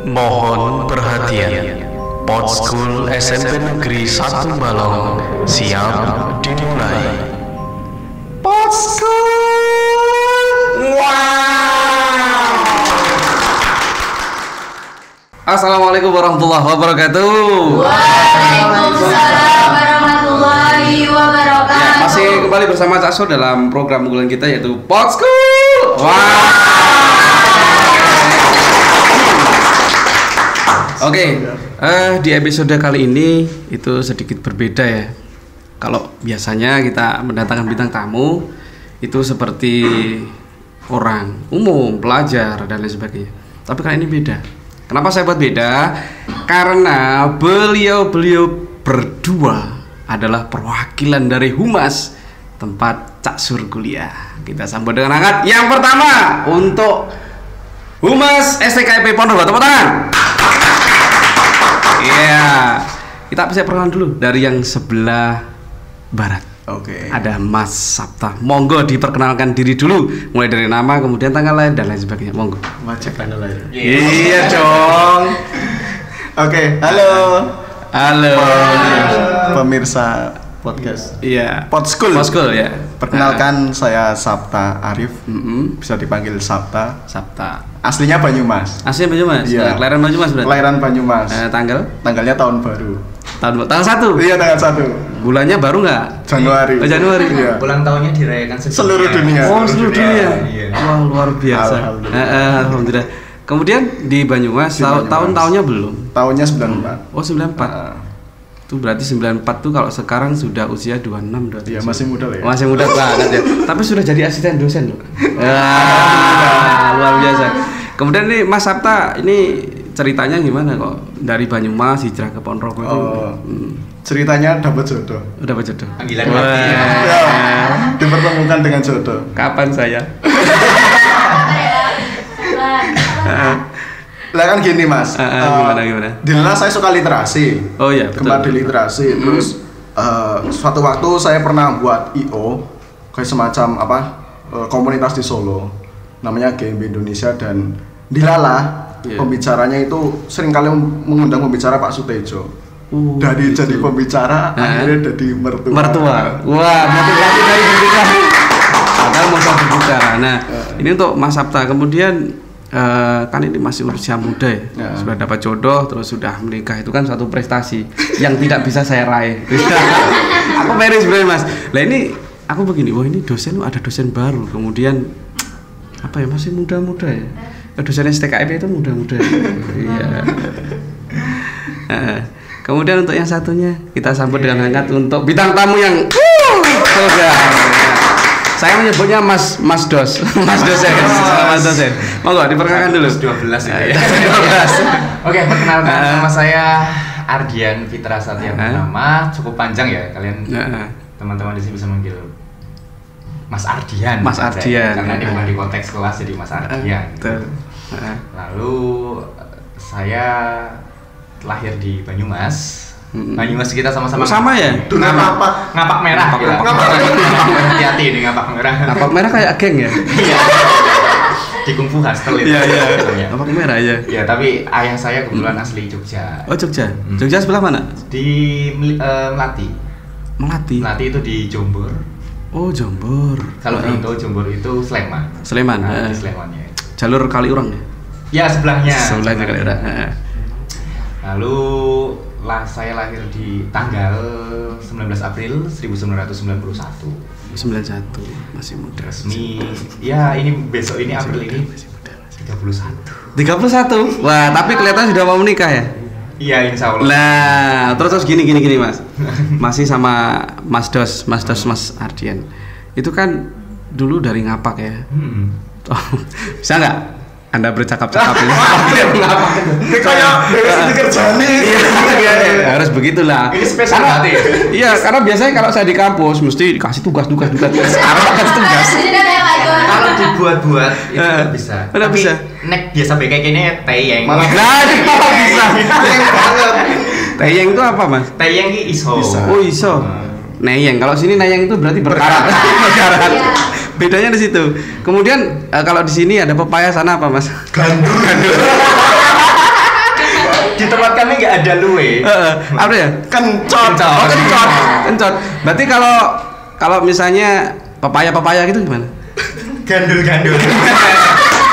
Mohon perhatian. Pod School SMP Negeri 1 Balong siap dimulai. Pod School. Assalamualaikum warahmatullahi wabarakatuh. Waalaikumsalam warahmatullahi wabarakatuh. Ya, masih kembali bersama Cak So dalam program unggulan kita yaitu Pod School. Oke, di episode kali ini itu sedikit berbeda ya. Kalau biasanya kita mendatangkan bintang tamu itu seperti orang umum, pelajar dan lain sebagainya. Tapi kali ini beda. Kenapa saya buat beda? Karena beliau berdua adalah perwakilan dari Humas tempat Cak Sur kuliah. Kita sambut dengan hangat. Yang pertama untuk Humas STKIP Pondok Batu, tepuk tangan. Iya, kita bisa perkenalan dulu dari yang sebelah barat. Oke. Ada Mas Sabta. Monggo diperkenalkan diri dulu, mulai dari nama, kemudian tanggal lahir dan lain sebagainya. Monggo. Wajib tanggal lahir. Iya dong. Oke, halo. Halo. Pemirsa podcast Iya. Pod School. Pod School ya. Perkenalkan saya Sabta Arif. Bisa dipanggil Sabta. Sabta. Aslinya Banyumas. Aslinya Banyumas. Iya. Kelahiran Banyumas berarti. Kelahiran Banyumas. Tanggalnya tahun baru. tanggal 1. Iya, tanggal 1 Bulannya baru nggak? Januari. Januari. Iya. Ulang tahunnya dirayakan Seluruh dunia. Oh, seluruh dunia. Iya. Wah, luar biasa. Alhamdulillah. Alhamdulillah. Kemudian di Banyumas, Di Banyumas. tahun-tahunnya belum. Tahunnya 94. Oh, 94. Itu berarti 94 tuh kalau sekarang sudah usia 26 berarti. Iya, masih muda lah ya. Masih muda banget ya. Tapi sudah jadi asisten dosen loh. Luar biasa. Kemudian nih Mas Sabta, ini ceritanya gimana kok dari Banyumas hijrah ke Ponorogo itu? Ceritanya dapat jodoh. Udah berjodoh. Panggilan Wah. hati ya. Ya, dipertemukan dengan jodoh. Kapan saya? Lah kan gini Mas. Gimana? Dulu saya suka literasi. Oh iya, betul. Gemar di literasi. Terus suatu waktu saya pernah buat IO kayak semacam komunitas di Solo. Namanya GMB Indonesia dan dilalah pembicaranya itu seringkali mengundang pembicara Pak Sutejo. Dari jadi pembicara akhirnya jadi mertua. Wah, motivasi dari berbicara. Padahal mau berbicara. Nah, ini untuk Mas Sabta. Kemudian kan ini masih usia muda ya. Sudah dapat jodoh, terus sudah menikah, itu kan suatu prestasi yang tidak bisa saya raih. Aku miris sebenarnya Mas. Lah ini aku begini, wah ini dosen, ada dosen baru. Kemudian apa ya, masih muda-muda ya. Dosen STKIP itu muda-muda. Iya. Kemudian untuk yang satunya kita sambut dengan hangat untuk bintang tamu yang saya menyebutnya Mas Dos. Mas dosen. Mas dosen. Monggo diperkenalkan dulu. 12 ya. ya. Oke, perkenalkan nama saya Ardian Fitra Satya Purnama. Cukup panjang ya, kalian teman-teman di sini bisa manggil Mas Ardian. Mas Ardian. Karena ini bukan di konteks kelas, jadi Mas Ardian. Betul. Lalu saya lahir di Banyumas. Banyumas kita sama-sama. Sama ya? Ngapak merah. Hati-hati ini ngapak merah. Ngapak merah kayak geng ya? Iya. Di Kungfu Hostel itu. Iya. Ngapak merah ya. Ya, tapi ayah saya kebetulan asli Jogja. Oh, Jogja. Jogja sebelah mana? Di Melati. Melati itu di Jombor. Oh, Jombor. Kalau belum tahu Jombor itu Sleman. Sleman. Di Slemannya. Jalur Kaliurang ya? Ya, sebelahnya. Sebelahnya Kaliurang. Lalu saya lahir di tanggal 19 April 1991. 91, masih muda. Resmi. Ya, ini besok ini April ini 31. Wah, tapi kelihatan sudah mau menikah ya? Iya, insya Allah. Lah, terus gini Mas. Masih sama Mas Ardian. Itu kan dulu dari Ngapak ya. Bisa nggak Anda bercakap-cakap ini? Ini kayak kerjaan nih. Harus begitulah. Ini spesial hati. Iya, karena biasanya kalau saya di kampus mesti dikasih tugas. Sekarang kasih tugas. Kalau dibuat-buat itu nggak bisa. Nggak bisa. Nek biasa kayak gini teyeng. Nah, kalau bisa. Teyeng itu apa Mas? Teyeng ini iso. Oh iso. Neyeng. Kalau sini neyeng itu berarti berkarat. Bedanya di situ. Kemudian kalau di sini ada pepaya, sana apa Mas? Gandul. Di tempat kami nggak ada luwe. Apa ya? Kencot. Oh, kencot. Berarti kalau misalnya papaya gitu gimana? Gandul.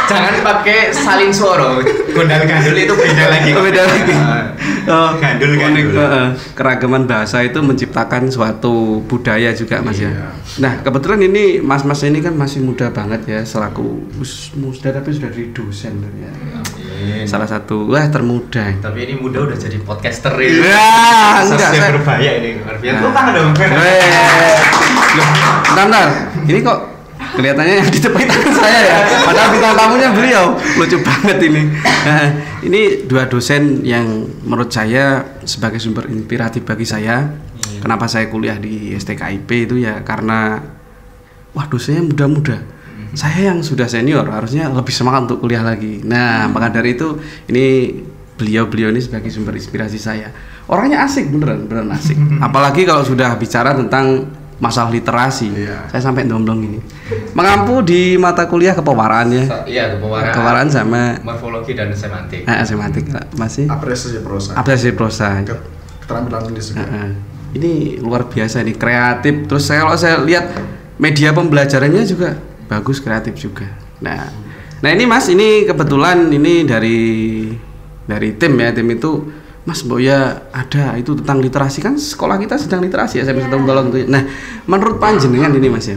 Jangan pakai salin suara. Gondal-gandul itu beda lagi. Beda lagi. Gandul. Keragaman bahasa itu menciptakan suatu budaya juga Mas ya. Nah kebetulan ini Mas ini kan masih muda banget ya, selaku muda tapi sudah jadi dosen ya. Salah satu termuda. Tapi ini muda udah jadi podcaster ini. Enggak saya berbahaya ini. Lu tangan dong. Bentar. Ini kok kelihatannya yang di tepuk tangan saya ya, padahal bintang tamunya beliau. Lucu banget ini. Nah, ini dua dosen yang menurut saya sebagai sumber inspiratif bagi saya. Kenapa saya kuliah di STKIP itu ya karena dosennya muda-muda. Saya yang sudah senior harusnya lebih semangat untuk kuliah lagi. Nah, maka dari itu ini beliau ini sebagai sumber inspirasi saya. Orangnya asik, beneran asik. Apalagi kalau sudah bicara tentang masalah literasi, saya sampai domblong ini. Mengampu di mata kuliah kepewaraan ya. Iya, kepewaraan sama morfologi dan semantik. Semantik masih. Apresiasi prosa. Keterampilan menulis juga. Ini luar biasa ini, kreatif. Terus kalau saya lihat media pembelajarannya juga bagus, kreatif juga. Nah ini Mas, ini kebetulan ini dari tim ya, tim itu Mas Boya ada itu tentang literasi, kan sekolah kita sedang literasi ya, saya bisa tolong tuh. Nah, menurut panjenengan ini Mas ya,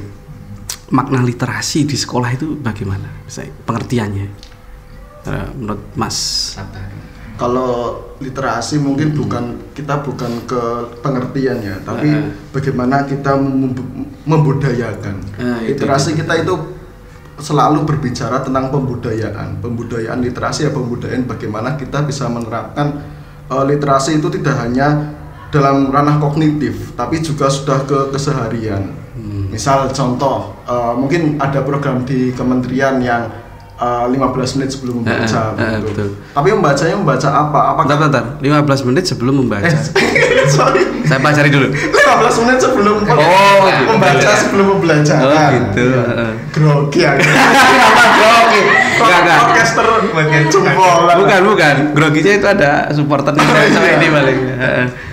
makna literasi di sekolah itu bagaimana? Pengertiannya menurut Mas? Kalau literasi mungkin kita bukan ke pengertiannya, tapi bagaimana kita membudayakan. Literasi kita itu selalu berbicara tentang pembudayaan literasi ya, pembudayaan bagaimana kita bisa menerapkan literasi itu tidak hanya dalam ranah kognitif, tapi juga sudah ke keseharian. Misal contoh, mungkin ada program di kementerian yang 15 menit sebelum membaca, betul. Tapi membaca apa? Bentar, 15 menit sebelum membaca. Sorry. Saya pelajari dulu. 15 menit sebelum membaca sebelum membelajar. Oh gitu. Grogi ya. Grogi. Enggak. Podcaster jempol. Bukan. Groginya itu ada supporternya sama ini paling.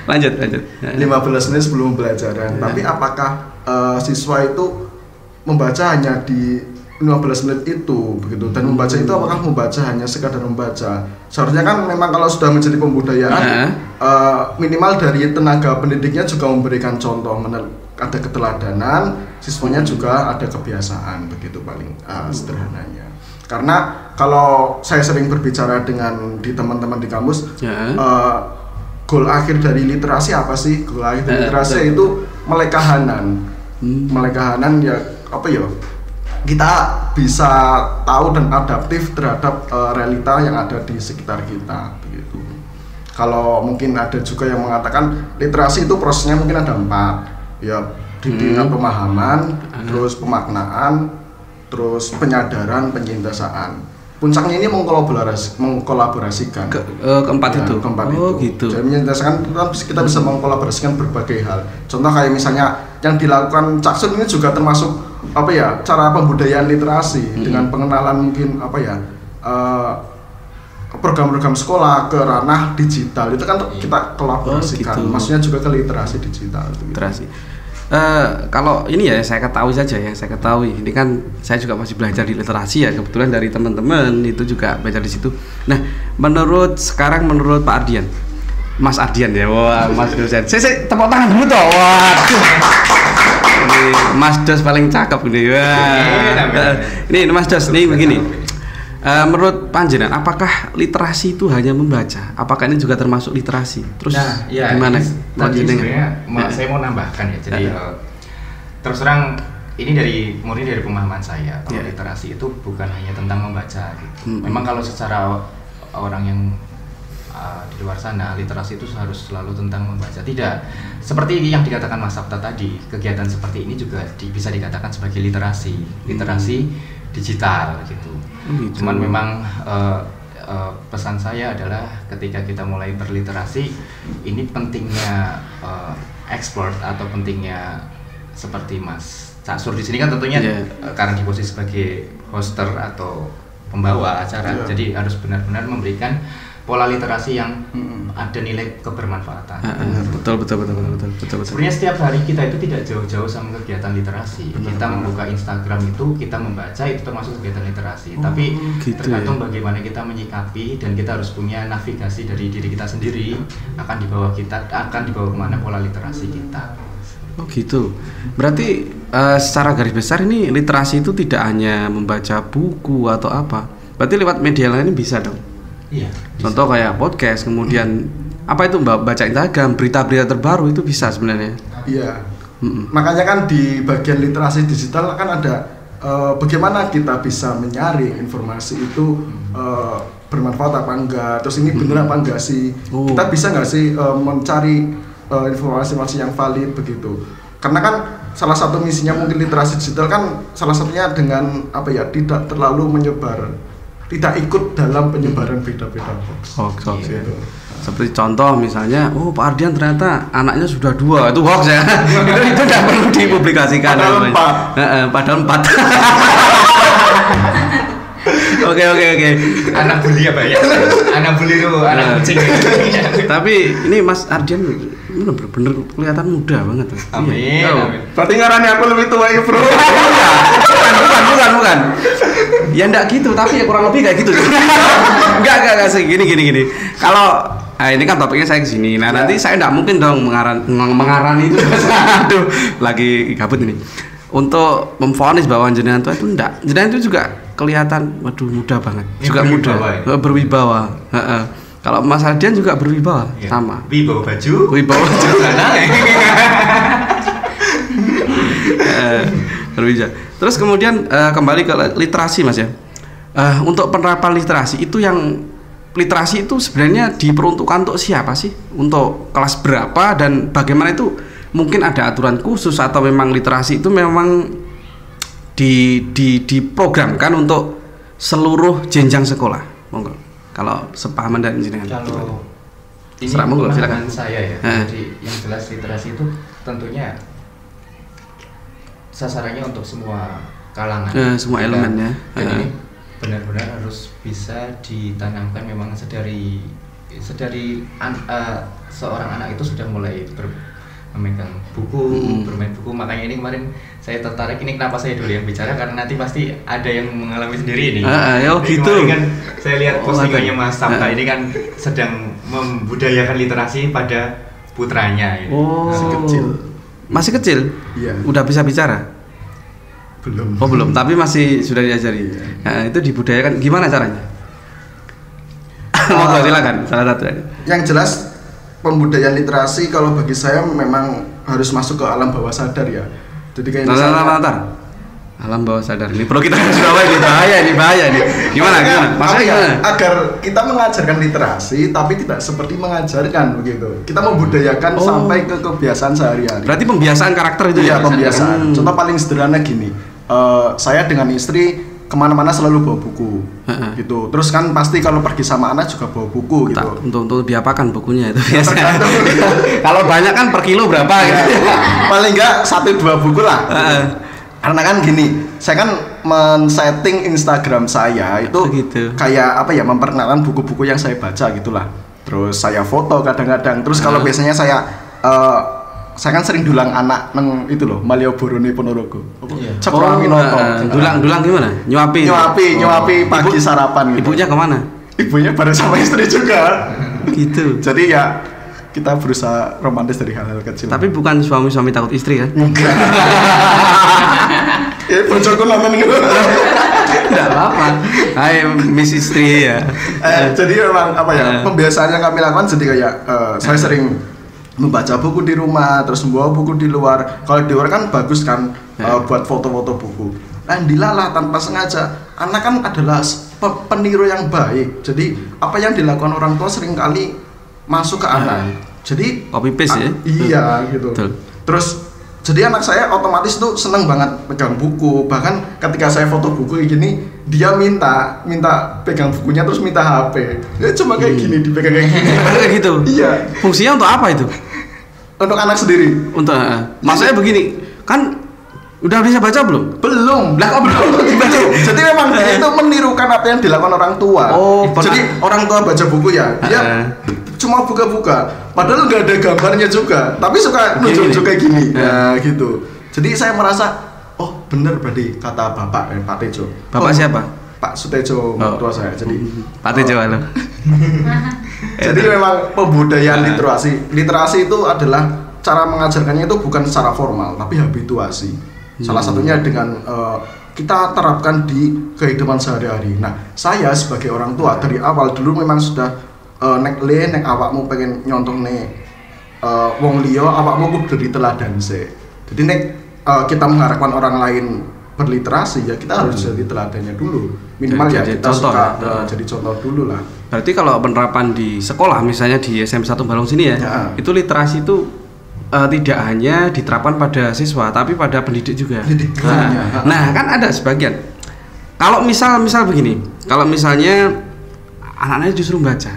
Lanjut. 15 menit sebelum pembelajaran. Tapi apakah siswa itu membaca hanya di 15 menit itu begitu, dan membaca itu apakah membaca hanya sekadar membaca? Seharusnya kan memang kalau sudah menjadi pembudayaan minimal dari tenaga pendidiknya juga memberikan contoh, ada keteladanan, siswanya juga ada kebiasaan, begitu paling sederhananya. Karena kalau saya sering berbicara di teman-teman di kampus, goal akhir dari literasi apa sih? Goal akhir dari literasi itu melek kahanan. Melek kahanan ya apa ya? Kita bisa tahu dan adaptif terhadap realita yang ada di sekitar kita begitu. Kalau mungkin ada juga yang mengatakan literasi itu prosesnya mungkin ada 4 ya, tingkat pemahaman, terus pemaknaan, terus penyadaran, penyintasaan. Puncaknya ini mengkolaborasikan keempat itu. Keempat itu. Gitu. Jadi menyintaskan kita bisa mengkolaborasikan berbagai hal. Contoh kayak misalnya yang dilakukan Caksun ini juga termasuk cara pembudayaan literasi dengan pengenalan mungkin program-program sekolah ke ranah digital itu kan kita kolaborasikan. Maksudnya juga ke literasi digital. Literasi. Kalau ini ya saya ketahui saja, yang saya ketahui ini kan saya juga masih belajar di literasi ya, kebetulan dari teman-teman itu juga belajar di situ. Nah, menurut Pak Ardian, Mas Ardian ya, wah Mas dosen. Saya tepuk tangan dulu toh, waduh. Ini Mas Dos paling cakep ini. Wah. Ini Mas Dos nih begini. Menurut panjenengan, apakah literasi itu hanya membaca? Apakah ini juga termasuk literasi? Terus gimana? Saya mau nambahkan ya. Jadi terus terang ini murni dari pemahaman saya. Kalau literasi itu bukan hanya tentang membaca. Gitu. Memang kalau secara orang yang di luar sana, literasi itu harus selalu tentang membaca. Tidak. Seperti yang dikatakan Mas Sabta tadi, kegiatan seperti ini juga bisa dikatakan sebagai literasi digital gitu. Cuman memang pesan saya adalah ketika kita mulai berliterasi, ini pentingnya explore atau pentingnya seperti Mas Caksur di sini kan tentunya karena di posisi sebagai hoster atau pembawa acara, jadi harus benar-benar memberikan pola literasi yang ada nilai kebermanfaatan. Betul. Sebenarnya setiap hari kita itu tidak jauh-jauh sama kegiatan literasi. Kita membuka Instagram itu, kita membaca itu termasuk kegiatan literasi. Tapi tergantung bagaimana kita menyikapi, dan kita harus punya navigasi dari diri kita sendiri akan dibawa kemana pola literasi kita. Oh gitu. Berarti secara garis besar ini literasi itu tidak hanya membaca buku atau apa. Berarti lewat media lain bisa dong. Iya. Contoh kayak podcast, kemudian apa itu baca Instagram, berita-berita terbaru itu bisa sebenarnya. Iya. Makanya kan di bagian literasi digital kan ada bagaimana kita bisa menyaring informasi itu bermanfaat apa enggak, terus ini benar apa enggak sih. Kita bisa nggak sih mencari informasi-informasi yang valid begitu. Karena kan salah satu misinya mungkin literasi digital kan salah satunya dengan tidak terlalu menyebar, tidak ikut dalam penyebaran berita-berita hoax. Gitu. Seperti contoh misalnya, Pak Ardian ternyata anaknya sudah 2, itu hoax ya. itu tidak perlu dipublikasikan. Padahal 4. Oke. Anak bully apa ya? Anak bully itu anak kucing. Tapi ini Mas Ardian bener-bener kelihatan muda banget. Amin. Berarti ngarani aku lebih tua ya bro. Bukan. Ya enggak gitu, tapi ya kurang lebih kayak gitu. Enggak sih, gini. Kalau ini kan topiknya saya kesini. Nah nanti saya enggak mungkin dong mengarani itu. Aduh, lagi gabut ini. Untuk memvonis bahwa jenengan tua itu enggak. Jenengan itu juga kelihatan, waduh muda banget. Ini juga muda, berwibawa. Kalau Mas Ardian juga berwibawa, sama. Wibawa baju. Berwibawa. Terus kemudian kembali ke literasi Mas ya. Untuk penerapan literasi itu literasi itu sebenarnya diperuntukkan untuk siapa sih? Untuk kelas berapa dan bagaimana itu? Mungkin ada aturan khusus atau memang literasi itu memang diprogramkan untuk seluruh jenjang sekolah. Monggo. Kalau sepahaman dan jenengan. Kalau ini silakan saya ya. Jadi yang jelas literasi itu tentunya sasarannya untuk semua kalangan. Semua elemen ya. Dan ini benar-benar harus bisa ditanamkan memang sedari seorang anak itu sudah mulai memegang buku, bermain buku. Makanya ini kemarin saya tertarik, ini kenapa saya dulu yang bicara, karena nanti pasti ada yang mengalami sendiri ini. Gitu. Kan saya lihat postingannya Mas Sabta ini kan sedang membudayakan literasi pada putranya ini. Masih kecil? Iya. Udah bisa bicara? Belum. Belum, tapi masih sudah diajari. Nah, itu dibudayakan gimana caranya? Monggo silakan, salah satu aja. Yang jelas pembudayaan literasi kalau bagi saya memang harus masuk ke alam bawah sadar ya. Jadi kayak alam bawah sadar ini perlu kita bahaya nih. Gimana? Maksudnya agar kita mengajarkan literasi tapi tidak seperti mengajarkan begitu. Kita membudayakan sampai ke kebiasaan sehari-hari. Berarti pembiasaan karakter itu ya? Pembiasaan. Contoh paling sederhana gini. Saya dengan istri kemana-mana selalu bawa buku, gitu. Terus kan pasti kalau pergi sama anak juga bawa buku, gitu. Untuk diapakan bukunya itu biasa. Kalau banyak kan per kilo berapa gitu. Paling enggak 1-2 buku lah. Karena kan gini, saya kan men-setting Instagram saya itu kayak memperkenalkan buku-buku yang saya baca gitulah. Terus saya foto kadang-kadang. Terus kalau biasanya saya kan sering dulang anak neng itu loh, Malioboro Ponorogo. Cakrawinoto. Dulang gimana? Nyuapi pagi sarapan gitu. Ibunya kemana? Ibunya bareng sama istri juga. Gitu. Jadi ya kita berusaha romantis dari hal-hal kecil. Tapi bukan suami takut istri kan? Enggak. Bocorku nonton gitu. Enggak apa-apa. Hai Miss Istri ya. Jadi memang pembiasaan yang kami lakukan jadi kayak saya sering membaca buku di rumah, terus membawa buku di luar. Kalau di luar kan bagus kan buat foto-foto buku. Nah, dilalah tanpa sengaja. Anak kan adalah peniru yang baik. Jadi apa yang dilakukan orang tua sering kali masuk ke anak. Jadi copy paste ya? Iya gitu. Betul. Terus jadi anak saya otomatis tuh seneng banget pegang buku. Bahkan ketika saya foto buku kayak gini, dia minta pegang bukunya terus minta HP. Ya cuma kayak gini, dipegang kayak gini. Kayak gitu. Iya. Fungsinya untuk apa itu? Untuk anak sendiri. Untuk maksudnya begini, kan Udah bisa baca belum? Belum. Lah kok belum? Jadi memang itu menirukan apa yang dilakukan orang tua. Oh, jadi orang tua baca buku ya, dia cuma buka-buka. Padahal nggak ada gambarnya juga, tapi suka nunjuk-nunjuk kayak gini. Nah, gitu. Jadi saya merasa, oh bener berarti kata Bapak Pak Tejo. Bapak siapa? Pak Sutejo, tua saya. Jadi Pak Tejo halo. Jadi memang pembudayaan literasi. Literasi itu adalah cara mengajarkannya itu bukan secara formal, tapi habituasi. Salah satunya dengan kita terapkan di kehidupan sehari-hari. Nah, saya sebagai orang tua dari awal dulu memang sudah nek awakmu pengen nyontone wong liya, awakmu kudu diteladan sih. Jadi nek kita mengharapkan orang lain berliterasi ya kita harus jadi teladannya dulu. Minimal jadi, ya kita contoh, suka jadi contoh dulu lah. Berarti kalau penerapan di sekolah misalnya di SMP 1 Balong sini ya, itu literasi itu tidak hanya diterapkan pada siswa tapi pada pendidik juga. Nah, kan ada sebagian. Kalau misal begini, kalau misalnya anak-anaknya justru membaca,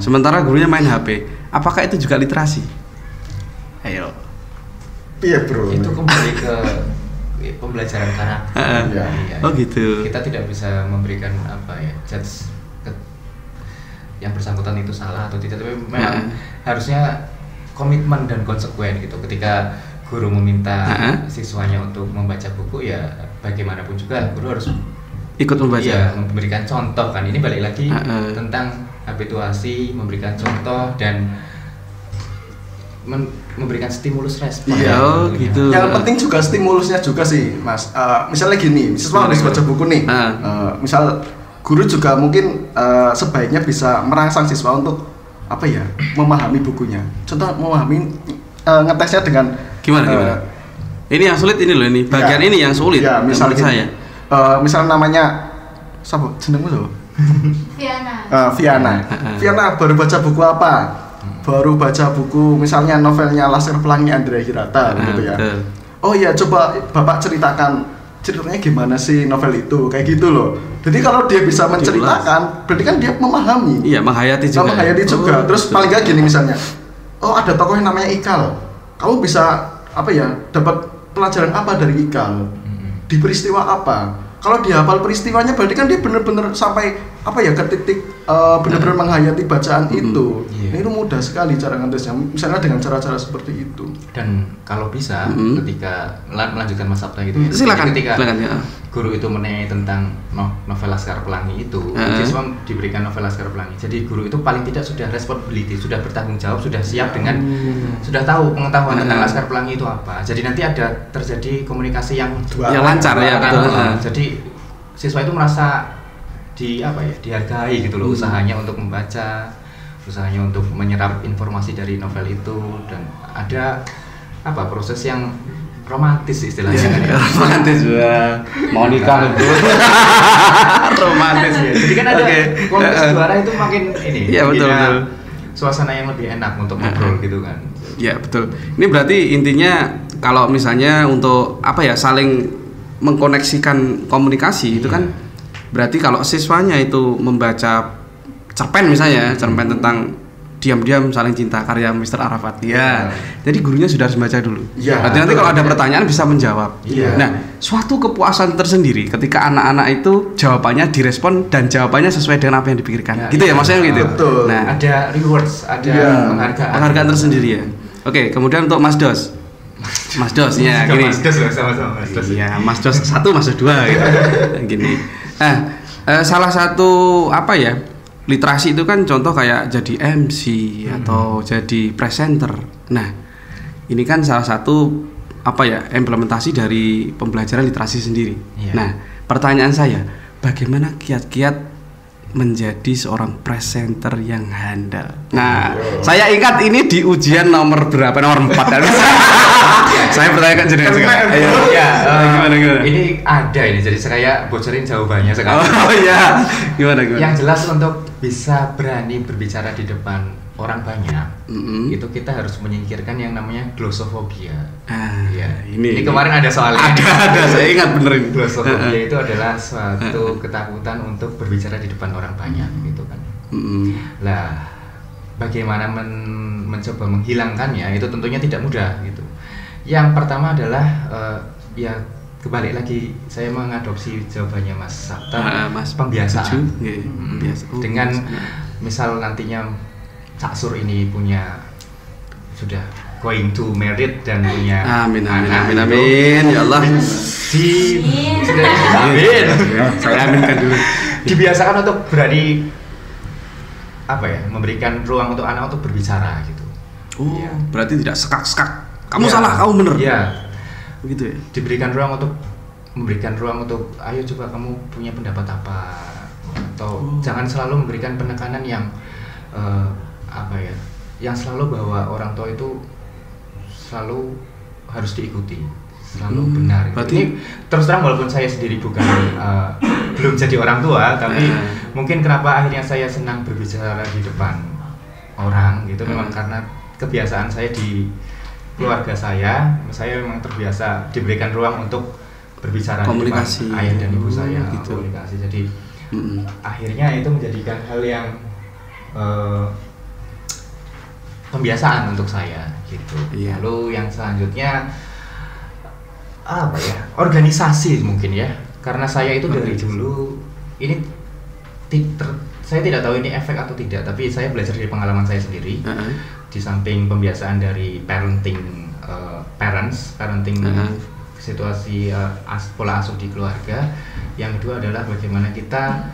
sementara gurunya main HP, apakah itu juga literasi? Ayo. Iya bro. Itu kembali ke pembelajaran karakter. Ya. Oh gitu. Kita tidak bisa memberikan apa ya, judge yang bersangkutan itu salah atau tidak, tapi memang harusnya komitmen dan konsekuen gitu. Ketika guru meminta siswanya untuk membaca buku, ya bagaimanapun juga guru harus ikut membaca. Iya, memberikan contoh kan. Ini balik lagi tentang habituasi, memberikan contoh dan memberikan stimulus respon. Iya, gitu. Yang penting juga stimulusnya juga sih, Mas. Misalnya gini, siswa habis baca buku nih. Misal guru juga mungkin sebaiknya bisa merangsang siswa untuk apa ya, memahami bukunya. Contoh memahami ngetesnya dengan gimana? Ini yang sulit ini loh ini. Bagian ini yang sulit. Ya, misal saya. Misal namanya siapa? Jenengmu siapa? Viana. Viana baru baca buku apa? Baru baca buku misalnya novelnya Laskar Pelangi Andrea Hirata gitu ya. Oh iya, coba Bapak ceritakan ceritanya gimana sih novel itu, kayak gitu loh. Jadi kalau dia bisa menceritakan, berarti kan dia memahami. Iya, menghayati juga. Terus paling gak gini misalnya, oh ada tokoh yang namanya Ikal. Kamu bisa apa ya, dapat pelajaran apa dari Ikal? Di peristiwa apa? Kalau dia hafal peristiwanya, berarti kan dia benar-benar sampai apa ya, ke titik benar-benar menghayati bacaan itu. Nah, itu mudah sekali cara ngetesnya, misalnya dengan cara-cara seperti itu. Dan kalau bisa ketika melanjutkan Mas Sabta gitu, silakan, ketika ya. Guru itu menanyai tentang novel Laskar Pelangi itu, siswa diberikan novel Laskar Pelangi. Jadi guru itu paling tidak sudah responsibility, sudah bertanggung jawab, sudah siap dengan sudah tahu pengetahuan tentang Laskar Pelangi itu apa. Jadi nanti ada terjadi komunikasi yang lancar ya, betul. Jadi siswa itu merasa dihargai gitu loh, usahanya untuk membaca, usahanya untuk menyerap informasi dari novel itu, dan ada proses yang romantis istilahnya. Romantis juga, mau nikah itu romantis ya. Jadi kan ada komunitas juara itu makin ini. Iya, betul. Suasana yang lebih enak untuk ngobrol gitu kan. Iya, betul. Ini berarti intinya kalau misalnya untuk saling mengkoneksikan komunikasi itu kan berarti kalau siswanya itu membaca cerpen misalnya, cerpen tentang diam-diam saling cinta karya Mr. Arafat. Ya. Jadi gurunya sudah harus baca dulu. Berarti nanti kalau ada pertanyaan bisa menjawab. Nah, suatu kepuasan tersendiri ketika anak-anak itu jawabannya direspon dan jawabannya sesuai dengan apa yang dipikirkan. Gitu ya maksudnya gitu. Betul. Nah, ada rewards, ada penghargaan tersendiri ya. Oke, kemudian untuk Mas Dos. Mas Dos ya gini. Mas Dos sama-sama Mas Dos. Iya, Mas Dos 1, Mas Dos 2 gitu. Gini. Salah satu literasi itu kan contoh kayak jadi MC atau jadi presenter. Nah, ini kan salah satu implementasi dari pembelajaran literasi sendiri. Nah, pertanyaan saya, bagaimana kiat-kiat menjadi seorang presenter yang handal? Nah, saya ingat ini di ujian nomor berapa? Nomor 4 kan? Saya bertanya kan jenengan sekarang. Gimana? Ini ada ini, jadi saya bocorin jawabannya sekarang. Oh iya, gimana? Yang jelas untuk bisa berani berbicara di depan orang banyak, itu kita harus menyingkirkan yang namanya glossophobia. Ini kemarin ada soalnya. Ada, saya ingat bener ini. Glossophobia itu adalah suatu ketakutan untuk berbicara di depan orang banyak, gitu kan. Lah, bagaimana mencoba menghilangkannya itu tentunya tidak mudah, gitu. Yang pertama adalah kebalik lagi saya mengadopsi jawabannya Mas Sabta, Mas pembiasaan. Dengan misal nantinya Cak Sur ini punya sudah going to married dan punya amin anak, ya Allah. Amin. Saya aminkan dulu. Dibiasakan untuk berani memberikan ruang untuk anak untuk berbicara gitu. Oh, ya. Berarti tidak sekak-sekak. Kamu salah, kamu bener. Iya. Begitu ya. Memberikan ruang untuk ayo coba kamu punya pendapat apa, atau jangan selalu memberikan penekanan yang yang selalu bahwa orang tua itu selalu harus diikuti, selalu benar. Berarti ini terus terang walaupun saya sendiri bukan belum jadi orang tua, tapi mungkin kenapa akhirnya saya senang berbicara di depan orang gitu, memang karena kebiasaan saya di keluarga saya memang terbiasa diberikan ruang untuk berbicara komunikasi di depan ayah dan ibu saya, gitu. komunikasi. Jadi akhirnya itu menjadikan hal yang pembiasaan untuk saya gitu. Iya. Lalu yang selanjutnya organisasi mungkin ya, karena saya itu dari dulu ini saya tidak tahu ini efek atau tidak, tapi saya belajar dari pengalaman saya sendiri. Di samping pembiasaan dari parenting situasi pola asuh di keluarga, yang kedua adalah bagaimana kita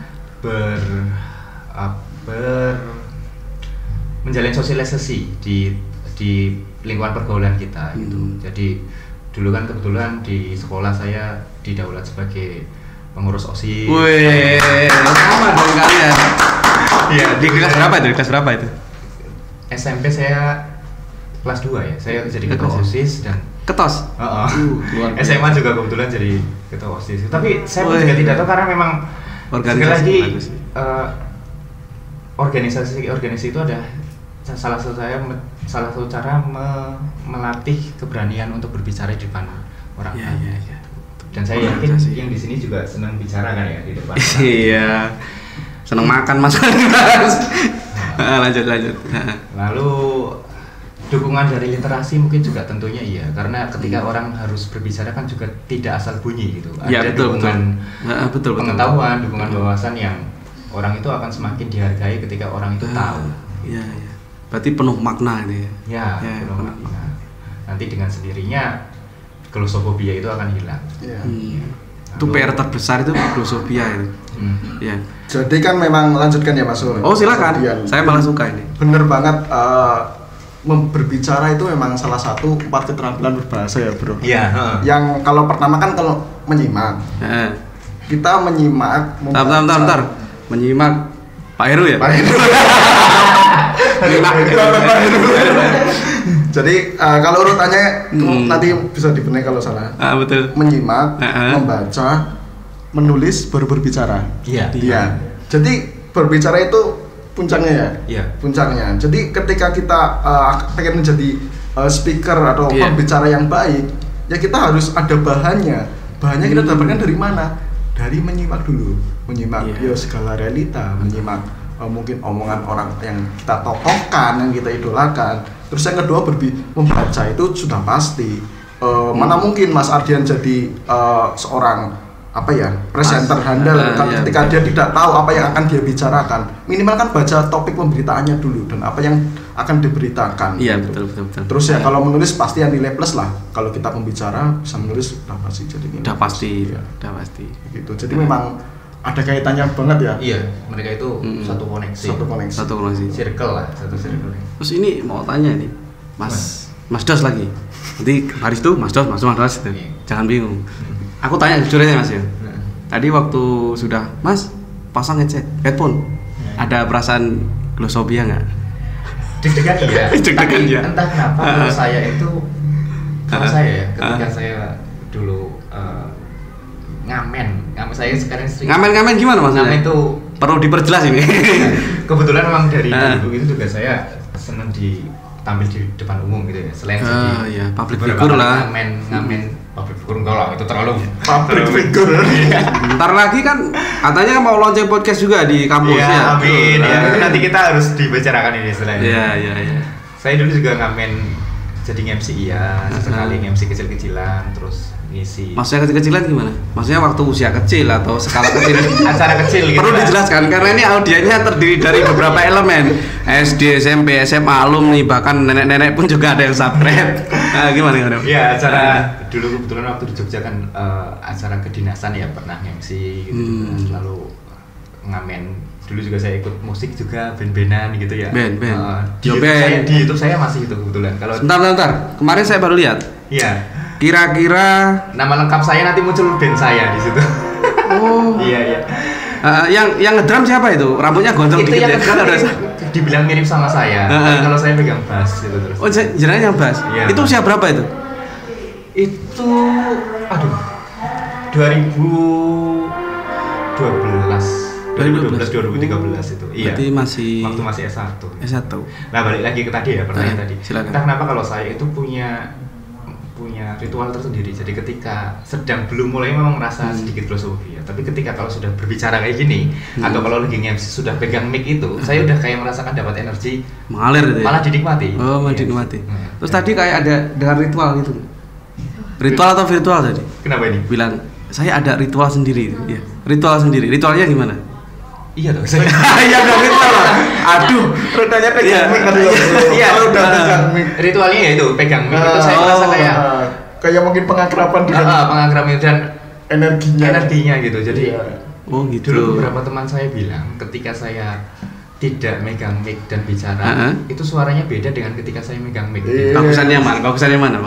menjalin sosialisasi di lingkungan pergaulan kita gitu. Jadi dulu kan kebetulan di sekolah saya didaulat sebagai pengurus OSIS. Wih, sama dong kalian. Iya, di kelas berapa itu? SMP saya kelas 2 ya. Saya jadi ketua OSIS dan ketos. SMA juga kebetulan jadi ketua OSIS. Tapi saya pun juga tidak tahu karena memang sekali lagi organisasi itu ada salah satu cara melatih keberanian untuk berbicara di depan orang lain. Ya. Dan saya yakin yang di sini juga senang bicara kan ya di depan. Iya. Senang makan Mas. Lanjut. Lalu dukungan dari literasi mungkin juga tentunya iya, karena ketika orang harus berbicara kan juga tidak asal bunyi gitu. Ada dukungan pengetahuan, dukungan wawasan yang orang itu akan semakin dihargai ketika orang itu tahu. Iya. Berarti penuh makna ini ya. Ya, penuh makna. Nanti dengan sendirinya glosofobia itu akan hilang. Iya. Itu PR terbesar itu glosofobia itu. Ya. Jadi kan memang lanjutkan ya Mas Ul. Oh silakan. Saya malah suka ini. Bener banget. Berbicara itu memang salah satu part keterampilan berbahasa ya bro. Iya. Yang kalau pertama kan kalau menyimak. Kita menyimak. Bentar. Menyimak Pak Heru ya. Pak Heru. Jadi kalau urutannya nanti bisa dibenahi kalau salah. Betul. Menyimak, membaca, menulis, baru berbicara. Iya. Jadi berbicara itu puncaknya ya. Iya. Puncaknya. Jadi ketika kita pengen menjadi speaker atau pembicara yang baik, ya kita harus ada bahannya. Bahannya kita dapatkan dari mana? Dari menyimak dulu. Menyimak segala realita, menyimak mungkin omongan orang yang kita tokohkan, yang kita idolakan. Terus yang kedua membaca itu sudah pasti. Mana mungkin Mas Ardian jadi seorang presenter handal ketika dia tidak tahu apa yang akan dia bicarakan. Minimal kan baca topik pemberitaannya dulu dan apa yang akan diberitakan. Iya, gitu. betul. Terus ya kalau menulis pasti yang nilai plus lah. Kalau kita pembicara bisa menulis udah pasti jadi nilai. Udah pasti. Gitu. Jadi memang ada kaitannya banget ya. Iya, mereka itu satu koneksi. Circle lah, satu circle. Terus ini mau tanya nih, Mas Dos lagi. Nanti hari itu Mas Dos itu. Jangan bingung. Aku tanya jujur aja Mas ya. Tadi waktu sudah Mas pasang headphone, ada perasaan glosofobia nggak? Deg-degan iya. Deg-degan ya. Entah kenapa kalau saya itu, ketika saya dulu ngamen saya sekarang sering ngamen gimana maksudnya? Ngamen itu perlu diperjelas ini. Kebetulan memang dari dulu itu juga saya senang tampil di depan umum gitu ya. Selain jadi public figure lah. Ngamen public figure enggak lah, itu terlalu public figure. Ntar lagi kan katanya mau launching podcast juga di kampus ya. Amin. Ya, nanti kita harus dibicarakan ini selain. Iya. Saya dulu juga ngamen jadi MC sesekali MC kecil-kecilan, terus ngisi. Maksudnya kecil-kecilan gimana? Maksudnya waktu usia kecil atau skala kecil? Acara kecil gitu. Perlu dijelaskan karena ini audiennya terdiri dari beberapa elemen. SD, SMP, SMA, alumni, bahkan nenek-nenek pun juga ada yang subscribe. Nah, gimana? Ya, acara dulu kebetulan waktu di Jogja kan acara kedinasan ya pernah MC gitu. Lalu ngamen. Dulu juga saya ikut musik juga, band-bandan gitu ya. Band. Di YouTube saya masih itu kebetulan. Kalau Sebentar. Kemarin saya baru lihat. Iya. Kira-kira Nama lengkap saya nanti muncul band saya di situ. oh. Iya. Yang ngedrum siapa itu? Rambutnya gondrong Itu dikit yang ya. dibilang mirip sama saya. Tapi kalau saya pegang bass gitu terus. Oh, jenengnya yang bass. Iya. Itu usia berapa itu? Itu 2013 itu. Iya. Berarti waktu masih S1. S1. Nah, balik lagi ke tadi ya, pertanyaan tadi. Silakan. Entah kenapa kalau saya itu punya ritual tersendiri. Jadi ketika sedang belum mulai memang merasa sedikit filosofia, tapi ketika kalau sudah berbicara kayak gini atau kalau lagi MC sudah pegang mic itu, saya udah kayak merasakan dapat energi mengalir gitu ya? Malah dinikmati. Oh, malah dinikmati. Terus tadi kayak ada dengan ritual gitu. Ritual atau virtual tadi? Kenapa ini? Bilang saya ada ritual sendiri. Ya. Ritual sendiri. Ritualnya gimana? Iya dong. Saya Iya dong ritual. Aduh, Rodanya pegang mic kan. Iya, Kalau udah pegang mic. ritualnya ya itu pegang mic itu saya merasa kayak mungkin pengakraban dengan pengakraban dan energinya gitu. Jadi oh gitu. dulu beberapa teman saya bilang ketika saya tidak megang mic dan bicara itu suaranya beda dengan ketika saya megang mic. Bagusannya mana?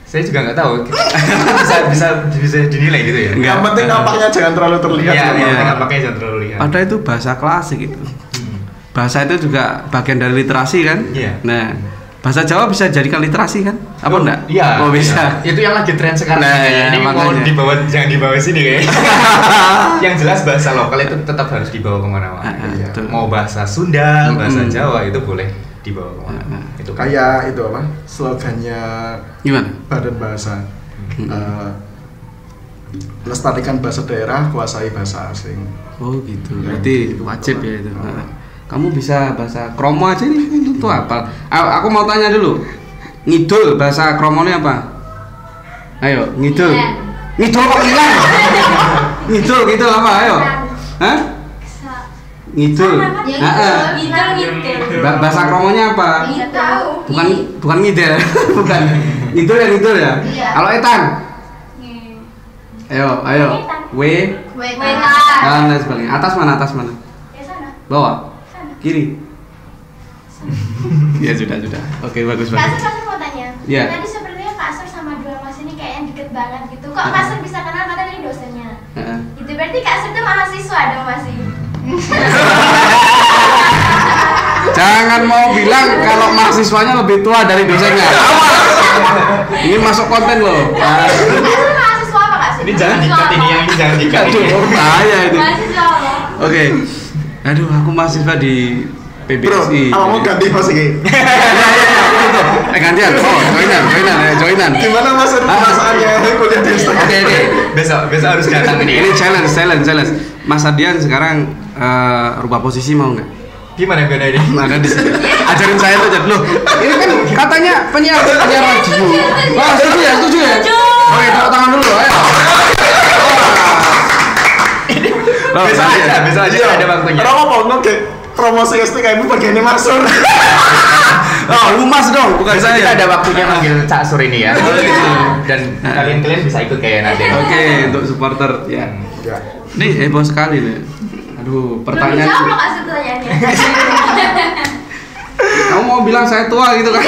Saya juga nggak tahu. bisa dinilai gitu ya. Yang penting nampaknya jangan terlalu terlihat. Iya, nampaknya jangan terlalu lihat. Padahal itu bahasa klasik itu. Bahasa itu juga bagian dari literasi kan? Iya. Nah, bahasa Jawa bisa jadikan literasi kan? Apa enggak? Iya. Oh bisa. Itu yang lagi tren sekarang. Nah, ini mau makanya. jangan dibawa sini kayaknya. Yang jelas bahasa lokal itu tetap harus dibawa kemana-mana. Betul. Mau bahasa Sunda, bahasa Jawa itu boleh dibawa kemana. Itu Kayak itu apa? Slogannya Gimana? Badan Bahasa. Lestarikan bahasa daerah, kuasai bahasa asing. Oh gitu. Berarti wajib ya itu. Kamu bisa bahasa Kromo aja nih, itu apa? Aku mau tanya dulu. Ngidul bahasa Kromonya apa? Ayo, ngidul. Ngidul kok hilang? Ngidul apa? Ayo. Hah? Ngidul. Bahasa Kromonya apa? Bukan ngidel. Bukan. Ngidul ya? Kalau Etan? Ayo. W. Dan lain sebagainya. Atas mana? Bawah. Kiri. Ya sudah. Oke, bagus. Kak Asur mau tanya. Iya. Tadi sepertinya Kak Asur sama dua Mas ini kayak yang deket banget gitu. Kok Kak Asur bisa kenal karena ini dosennya? Itu berarti Kak Asur tuh mahasiswa dong masih. Jangan mau bilang kalau mahasiswanya lebih tua dari dosennya. Ini masuk konten loh. Kak Asur mahasiswa apa Kak Asur? ini jangan dikat ini jangan dikat Aduh, bahaya itu. Mahasiswa apa? Oke. Aduh, aku mahasiswa di PBSI. Bro, kamu ganti mas ini. Gantian. Oh, joinan. Gimana mas perasaannya kuliah di Instagram? Oke. besok harus datang ini. Ini challenge. Mas Ardian sekarang rubah posisi mau nggak? Gimana ini? Ada di sini. Ajarin saya tuh loh. Ini kan katanya penyiar radio. Oh, setuju ya? Oke, tepuk tangan dulu. Ayo. Besok aja ada waktunya. Orang ngomong ke promosi STKM bagiannya masuk. Oh, lu mas dong, bukan Besok saya. kita ada waktunya manggil Cak Sur ini ya. Dan kalian bisa ikut kayak nanti. Oke, untuk supporter ya. Nih heboh sekali nih. Aduh, pertanyaan. Belum dijawab loh Kak Asur pertanyaannya. Kamu mau bilang saya tua gitu kan?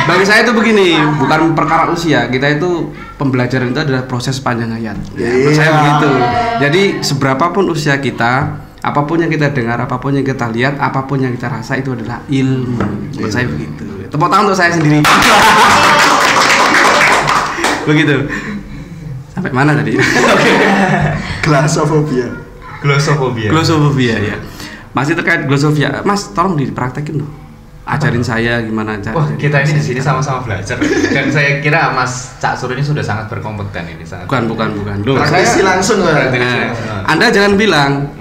Bagi saya itu begini, bukan perkara usia. Kita itu pembelajaran itu adalah proses panjang hayat. Menurut saya begitu. Jadi seberapapun usia kita, apapun yang kita dengar, apapun yang kita lihat, apapun yang kita rasa itu adalah ilmu. Menurut saya begitu. Tepuk tangan untuk saya sendiri. Begitu. Sampai mana tadi? Glosofobia ya. Masih terkait glosofobia. Mas, tolong dipraktekin dong. Ajarin saya gimana cara. Wah, kita ini di sini sama-sama belajar. Dan saya kira Mas Cak Sur ini sudah sangat berkompeten ini sangat. Bukan. Loh, Praktisi langsung lah. Anda jangan bilang.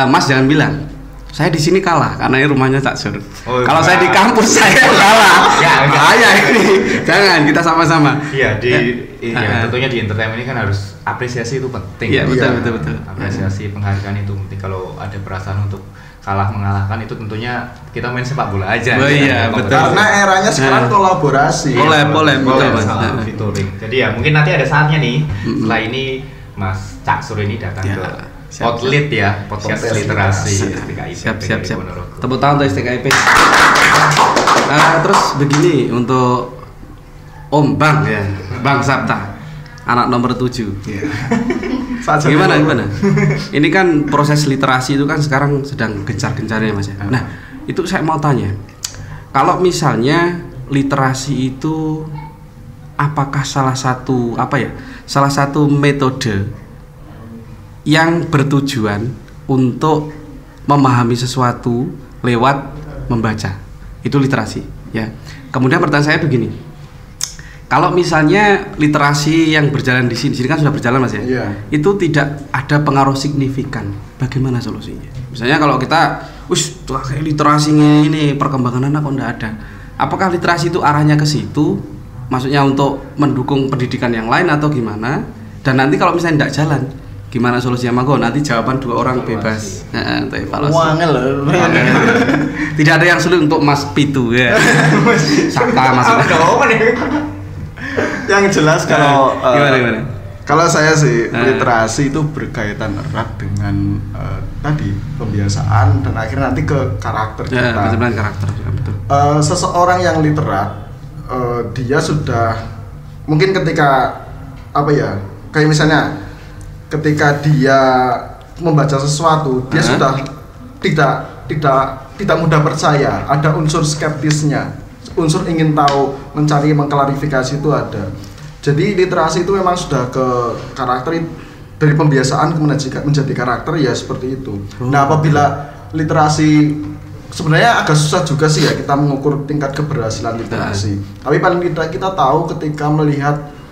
Mas jangan bilang. Saya di sini kalah karena ini rumahnya Cak Sur. Kalau enggak. saya di kampus saya kalah. Bahaya ini. Jangan, kita sama-sama. Iya, tentunya di entertainment ini kan harus apresiasi itu penting. Iya, betul. Apresiasi, penghargaan itu penting. Kalau ada perasaan untuk kalah mengalahkan itu tentunya kita main sepak bola aja. Oh iya, betul. Karena eranya sekarang kolaborasi. Boleh, betul, Mas. Featuring. Jadi ya mungkin nanti ada saatnya nih setelah ini Mas Cak Sur ini datang ke Potlit ya, podcast literasi STKIP. Siap. Tepuk tangan untuk STKIP. Terus begini untuk Om Bang ya, Bang Sapta, anak nomor 7. Gimana? Ini kan proses literasi itu kan sekarang sedang gencar-gencarnya Mas ya. Nah, itu saya mau tanya, kalau misalnya literasi itu apakah salah satu metode yang bertujuan untuk memahami sesuatu lewat membaca, itu literasi ya. Kemudian pertanyaan saya begini, kalau misalnya literasi yang berjalan di sini kan sudah berjalan Mas ya, itu tidak ada pengaruh signifikan, bagaimana solusinya? Misalnya kalau kita kayak literasinya ini perkembangan anak kok enggak ada, apakah literasi itu arahnya ke situ, maksudnya untuk mendukung pendidikan yang lain atau gimana? Dan nanti kalau misalnya enggak jalan, gimana solusinya? Monggo nanti jawaban 2 orang bebas. Untuk evaluasi. Tidak ada yang sulit untuk Mas Pitu ya. Sakta Mas. Yang jelas kalau gimana? Kalau saya sih literasi itu berkaitan erat dengan tadi pembiasaan dan akhirnya nanti ke karakter kita. Pengembangan karakter, betul. Seseorang yang literat dia sudah mungkin ketika kayak misalnya ketika dia membaca sesuatu, dia sudah tidak mudah percaya, ada unsur skeptisnya, unsur ingin tahu, mencari, mengklarifikasi itu ada. Jadi literasi itu memang sudah ke karakter, dari pembiasaan menjadi karakter ya seperti itu. Nah, apabila literasi sebenarnya agak susah juga sih ya kita mengukur tingkat keberhasilan literasi. Tapi paling tidak kita tahu ketika melihat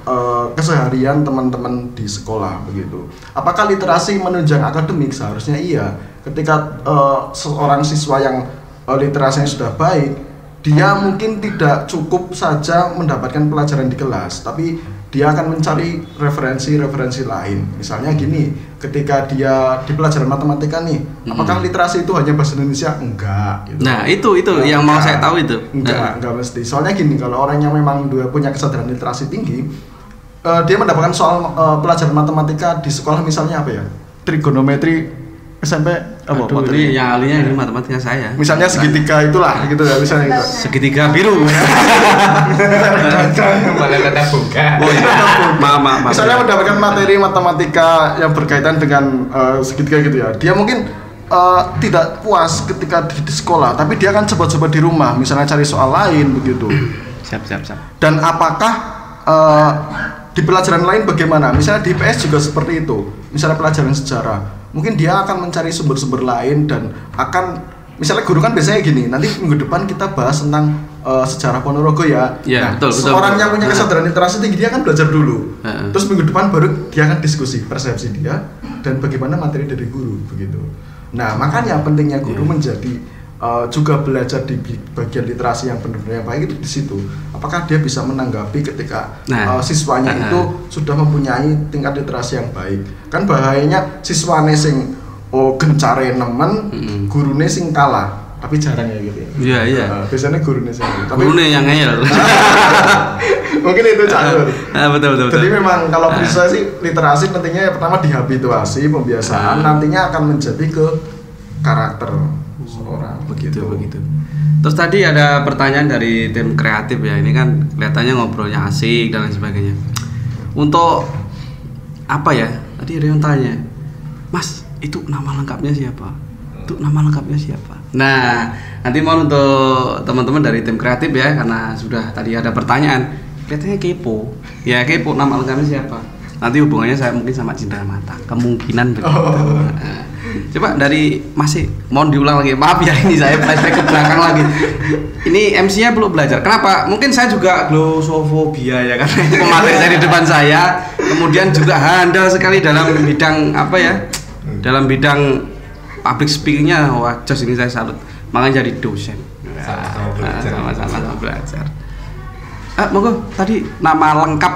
keseharian teman-teman di sekolah begitu. Apakah literasi menunjang akademik? Seharusnya iya. Ketika seorang siswa yang literasinya sudah baik, dia mungkin tidak cukup saja mendapatkan pelajaran di kelas, tapi dia akan mencari referensi lain. Misalnya gini, ketika dia di pelajaran matematika nih, apakah literasi itu hanya bahasa Indonesia? Enggak. Gitu. Nah itu yang mau saya tahu itu. Enggak mesti. Soalnya gini, kalau orang yang memang punya kesadaran literasi tinggi, dia mendapatkan soal pelajaran matematika di sekolah misalnya trigonometri SMP ini yang ahlinya ini matematika saya. Misalnya segitiga itulah gitu ya, misalnya gitu. Segitiga biru. Maaf. Misalnya mendapatkan materi matematika yang berkaitan dengan segitiga gitu ya. Dia mungkin tidak puas ketika di sekolah, tapi dia akan coba-coba di rumah, misalnya cari soal lain begitu. Siap. Dan apakah di pelajaran lain bagaimana? Misalnya di IPS juga seperti itu. Misalnya pelajaran sejarah, mungkin dia akan mencari sumber-sumber lain dan akan, misalnya guru kan biasanya gini, nanti minggu depan kita bahas tentang sejarah Ponorogo ya. Betul. Seorang yang punya kesadaran literasi tinggi dia akan belajar dulu. Terus minggu depan baru dia akan diskusi persepsi dia dan bagaimana materi dari guru begitu. Nah, makanya pentingnya guru menjadi juga belajar di bagian literasi yang benar-benar baik itu di situ. Apakah dia bisa menanggapi ketika siswanya itu sudah mempunyai tingkat literasi yang baik? Kan bahayanya siswane sing gencare nemen, gurune sing kalah, tapi jarang ya gitu ya. Iya. Biasanya gurune sing tapi gurune yang ngeyel. Mungkin itu catur. Betul. Jadi memang kalau bisa sih literasi pentingnya pertama dihabituasi, pembiasaan, nantinya akan menjadi ke karakter seorang begitu. Terus tadi ada pertanyaan dari tim kreatif ya, ini kan kelihatannya ngobrolnya asik dan lain sebagainya. Untuk apa ya? Tadi ada yang tanya, Mas, itu nama lengkapnya siapa? Nah, nanti mohon untuk teman-teman dari tim kreatif ya, karena sudah tadi ada pertanyaan, kelihatannya kepo. Ya kepo, nama lengkapnya siapa? Nanti hubungannya saya mungkin sama Cindera Mata, kemungkinan begitu. Coba dari Masih, mohon diulang lagi. Maaf ya, ini saya flashback ke belakang lagi. Ini MC-nya belum belajar. Kenapa? Mungkin saya juga glosofobia ya, karena pemateri saya di depan saya. Kemudian juga handal sekali dalam bidang Dalam bidang public speakingnya wah jos ini saya salut. Makanya jadi dosen. Sama-sama belajar. Monggo tadi nama lengkap.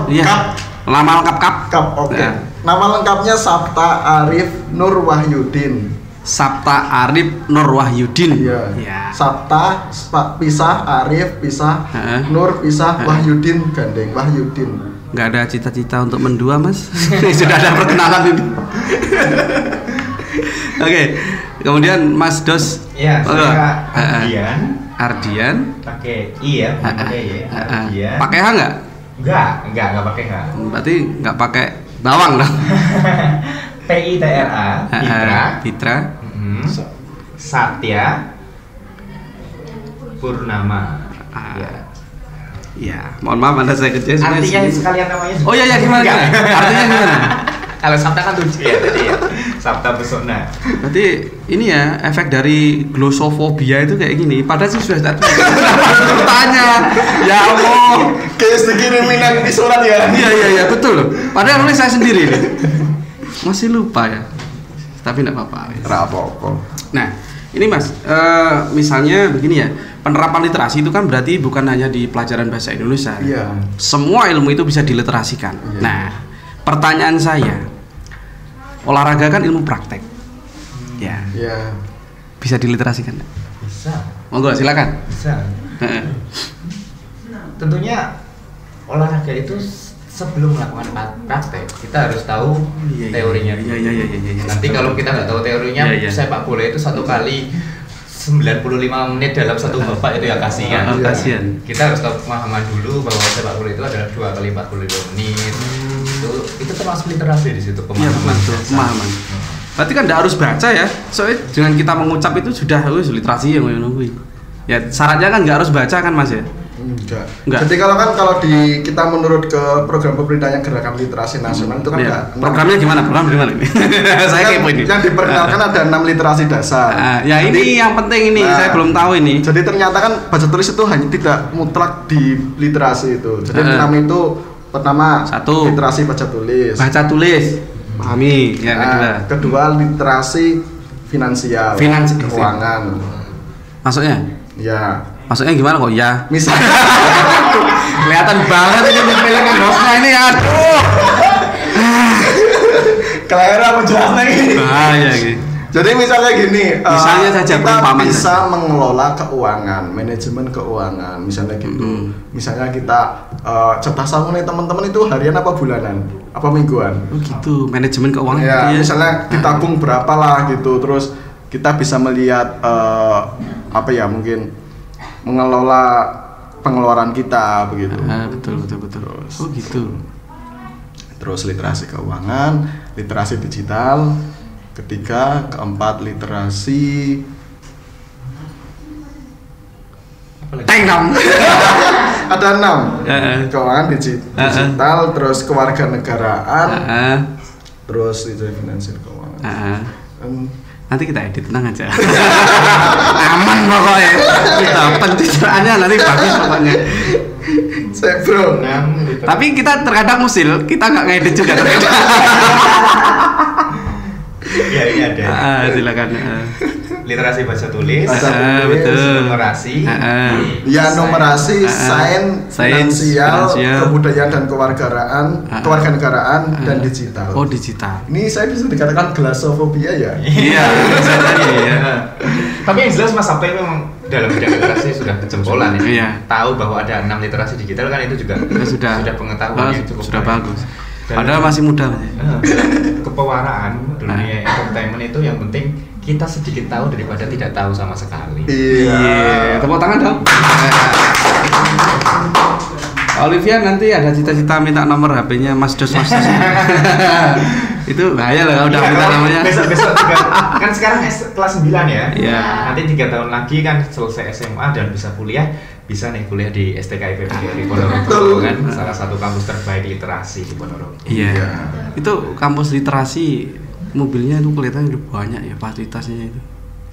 Iya. Nama lengkap Kap. Oke. Nama lengkapnya Sabta Arif Nur Wahyudin. Sabta Arif Nur Wahyudin. Iya. Sabta pisah Arif pisah Nur pisah Wahyudin gandeng Wahyudin. Nggak ada cita-cita untuk mendua Mas? Sudah ada perkenalan ini. Oke. Kemudian Mas Dos. Iya, saya Ardian. Pakai I ya, pakai Y. Ardian. Pakai H nggak? Enggak pakai H. Berarti nggak pakai bawang dong. PITRA. Pitra. Satya Purnama. Ya, mohon maaf Anda saya kecil. Artinya sekalian namanya. Oh iya gimana? Artinya gimana? Kalau Sabta kan lucu ya tadi ya. Sabta pesona. Berarti ini ya efek dari glosofobia itu kayak gini. Padahal sih sudah tanya. Ya Allah. Kayak dikirimin di surat ya. Iya betul loh. Padahal oleh saya sendiri nih. Masih lupa ya. Tapi enggak apa-apa. Apa-apa. Nah, ini Mas, misalnya begini ya. Penerapan literasi itu kan berarti bukan hanya di pelajaran bahasa Indonesia. Iya. Semua ilmu itu bisa diliterasikan. Iya. Nah, pertanyaan saya, olahraga kan ilmu praktek. Ya. Iya. Bisa diliterasikan? Bisa. Monggo silakan. Bisa. Tentunya olahraga itu sebelum melakukan praktek kita harus tahu teorinya. Iya. Nanti kalau kita nggak tahu teorinya, sepak bola itu satu kali 95 menit dalam satu babak itu ya kasihan. Kasihan. Kita harus tahu pemahaman dulu bahwa sepak bola itu adalah 2 kali 45 menit. Itu termasuk literasi di situ pemahaman. Pemahaman. Berarti kan tidak harus baca ya. Soalnya dengan kita mengucap itu sudah literasi yang nungguin. Ya syaratnya kan nggak harus baca kan Mas ya? Enggak. Jadi kalau di kita menurut ke program pemerintahnya Gerakan Literasi Nasional itu kan enggak. Programnya gimana? Ini? Saya kepo ini. Yang diperkenalkan ada 6 literasi dasar. Ya jadi, ini yang penting ini, saya belum tahu ini. Jadi ternyata kan baca tulis itu hanya tidak mutlak di literasi itu. Jadi 6 itu pertama 1 literasi baca tulis. Baca tulis. Pahami. Yang kedua literasi finansial. Keuangan. Maksudnya? Ya. Maksudnya gimana kok ya? Misalnya kelihatan banget ini nyempilin bosnya ini aduh. Kelihatan aku jelas lagi. Bahaya gitu. Jadi misalnya gini, misalnya saja kita bisa mengelola keuangan, manajemen keuangan, misalnya gitu. Misalnya kita cetak nih teman-teman itu harian apa bulanan, apa mingguan? Oh gitu, manajemen keuangan. Ya, gitu ya. Misalnya ditabung berapa lah gitu, terus kita bisa melihat mungkin mengelola pengeluaran kita begitu. Betul. Terus, oh gitu. Terus literasi keuangan, literasi digital. Ketiga, keempat literasi ada 6 keuangan digital, terus kewarganegaraan, terus literasi finansial keuangan. Nanti kita edit, tenang aja. Aman pokoknya. Kita pencitraannya nanti bagus pokoknya. Bro. Tapi kita terkadang musil, kita nggak ngedit juga terkadang. Ya ini ada. Silakan. Literasi baca tulis, betul. numerasi, numerasi, sains, finansial, kebudayaan dan kewarganegaraan dan digital. Oh digital. Ini saya bisa dikatakan glassofobia ya? Iya. Tapi yang jelas Mas Sabta memang dalam bidang literasi sudah kejempolan ini. Iya. Tahu bahwa ada 6 literasi digital kan itu juga sudah pengetahuan yang cukup sudah bagus. Dan padahal masih muda. Kepewaraan dunia entertainment itu yang penting kita sedikit tahu daripada tidak tahu sama sekali. Iya. Tepuk tangan dong. Olivia nanti ada cita-cita minta nomor HP-nya Mas Dos. Itu bahaya lah kalau udah minta namanya. Besok kan sekarang kelas 9 ya. Iya. Nanti 3 tahun lagi kan selesai SMA dan bisa kuliah. Bisa nih kuliah di STKIP di Ponorogo kan, salah satu kampus terbaik literasi di Ponorogo. Iya. Itu kampus literasi, mobilnya itu kelihatannya udah banyak ya fasilitasnya itu.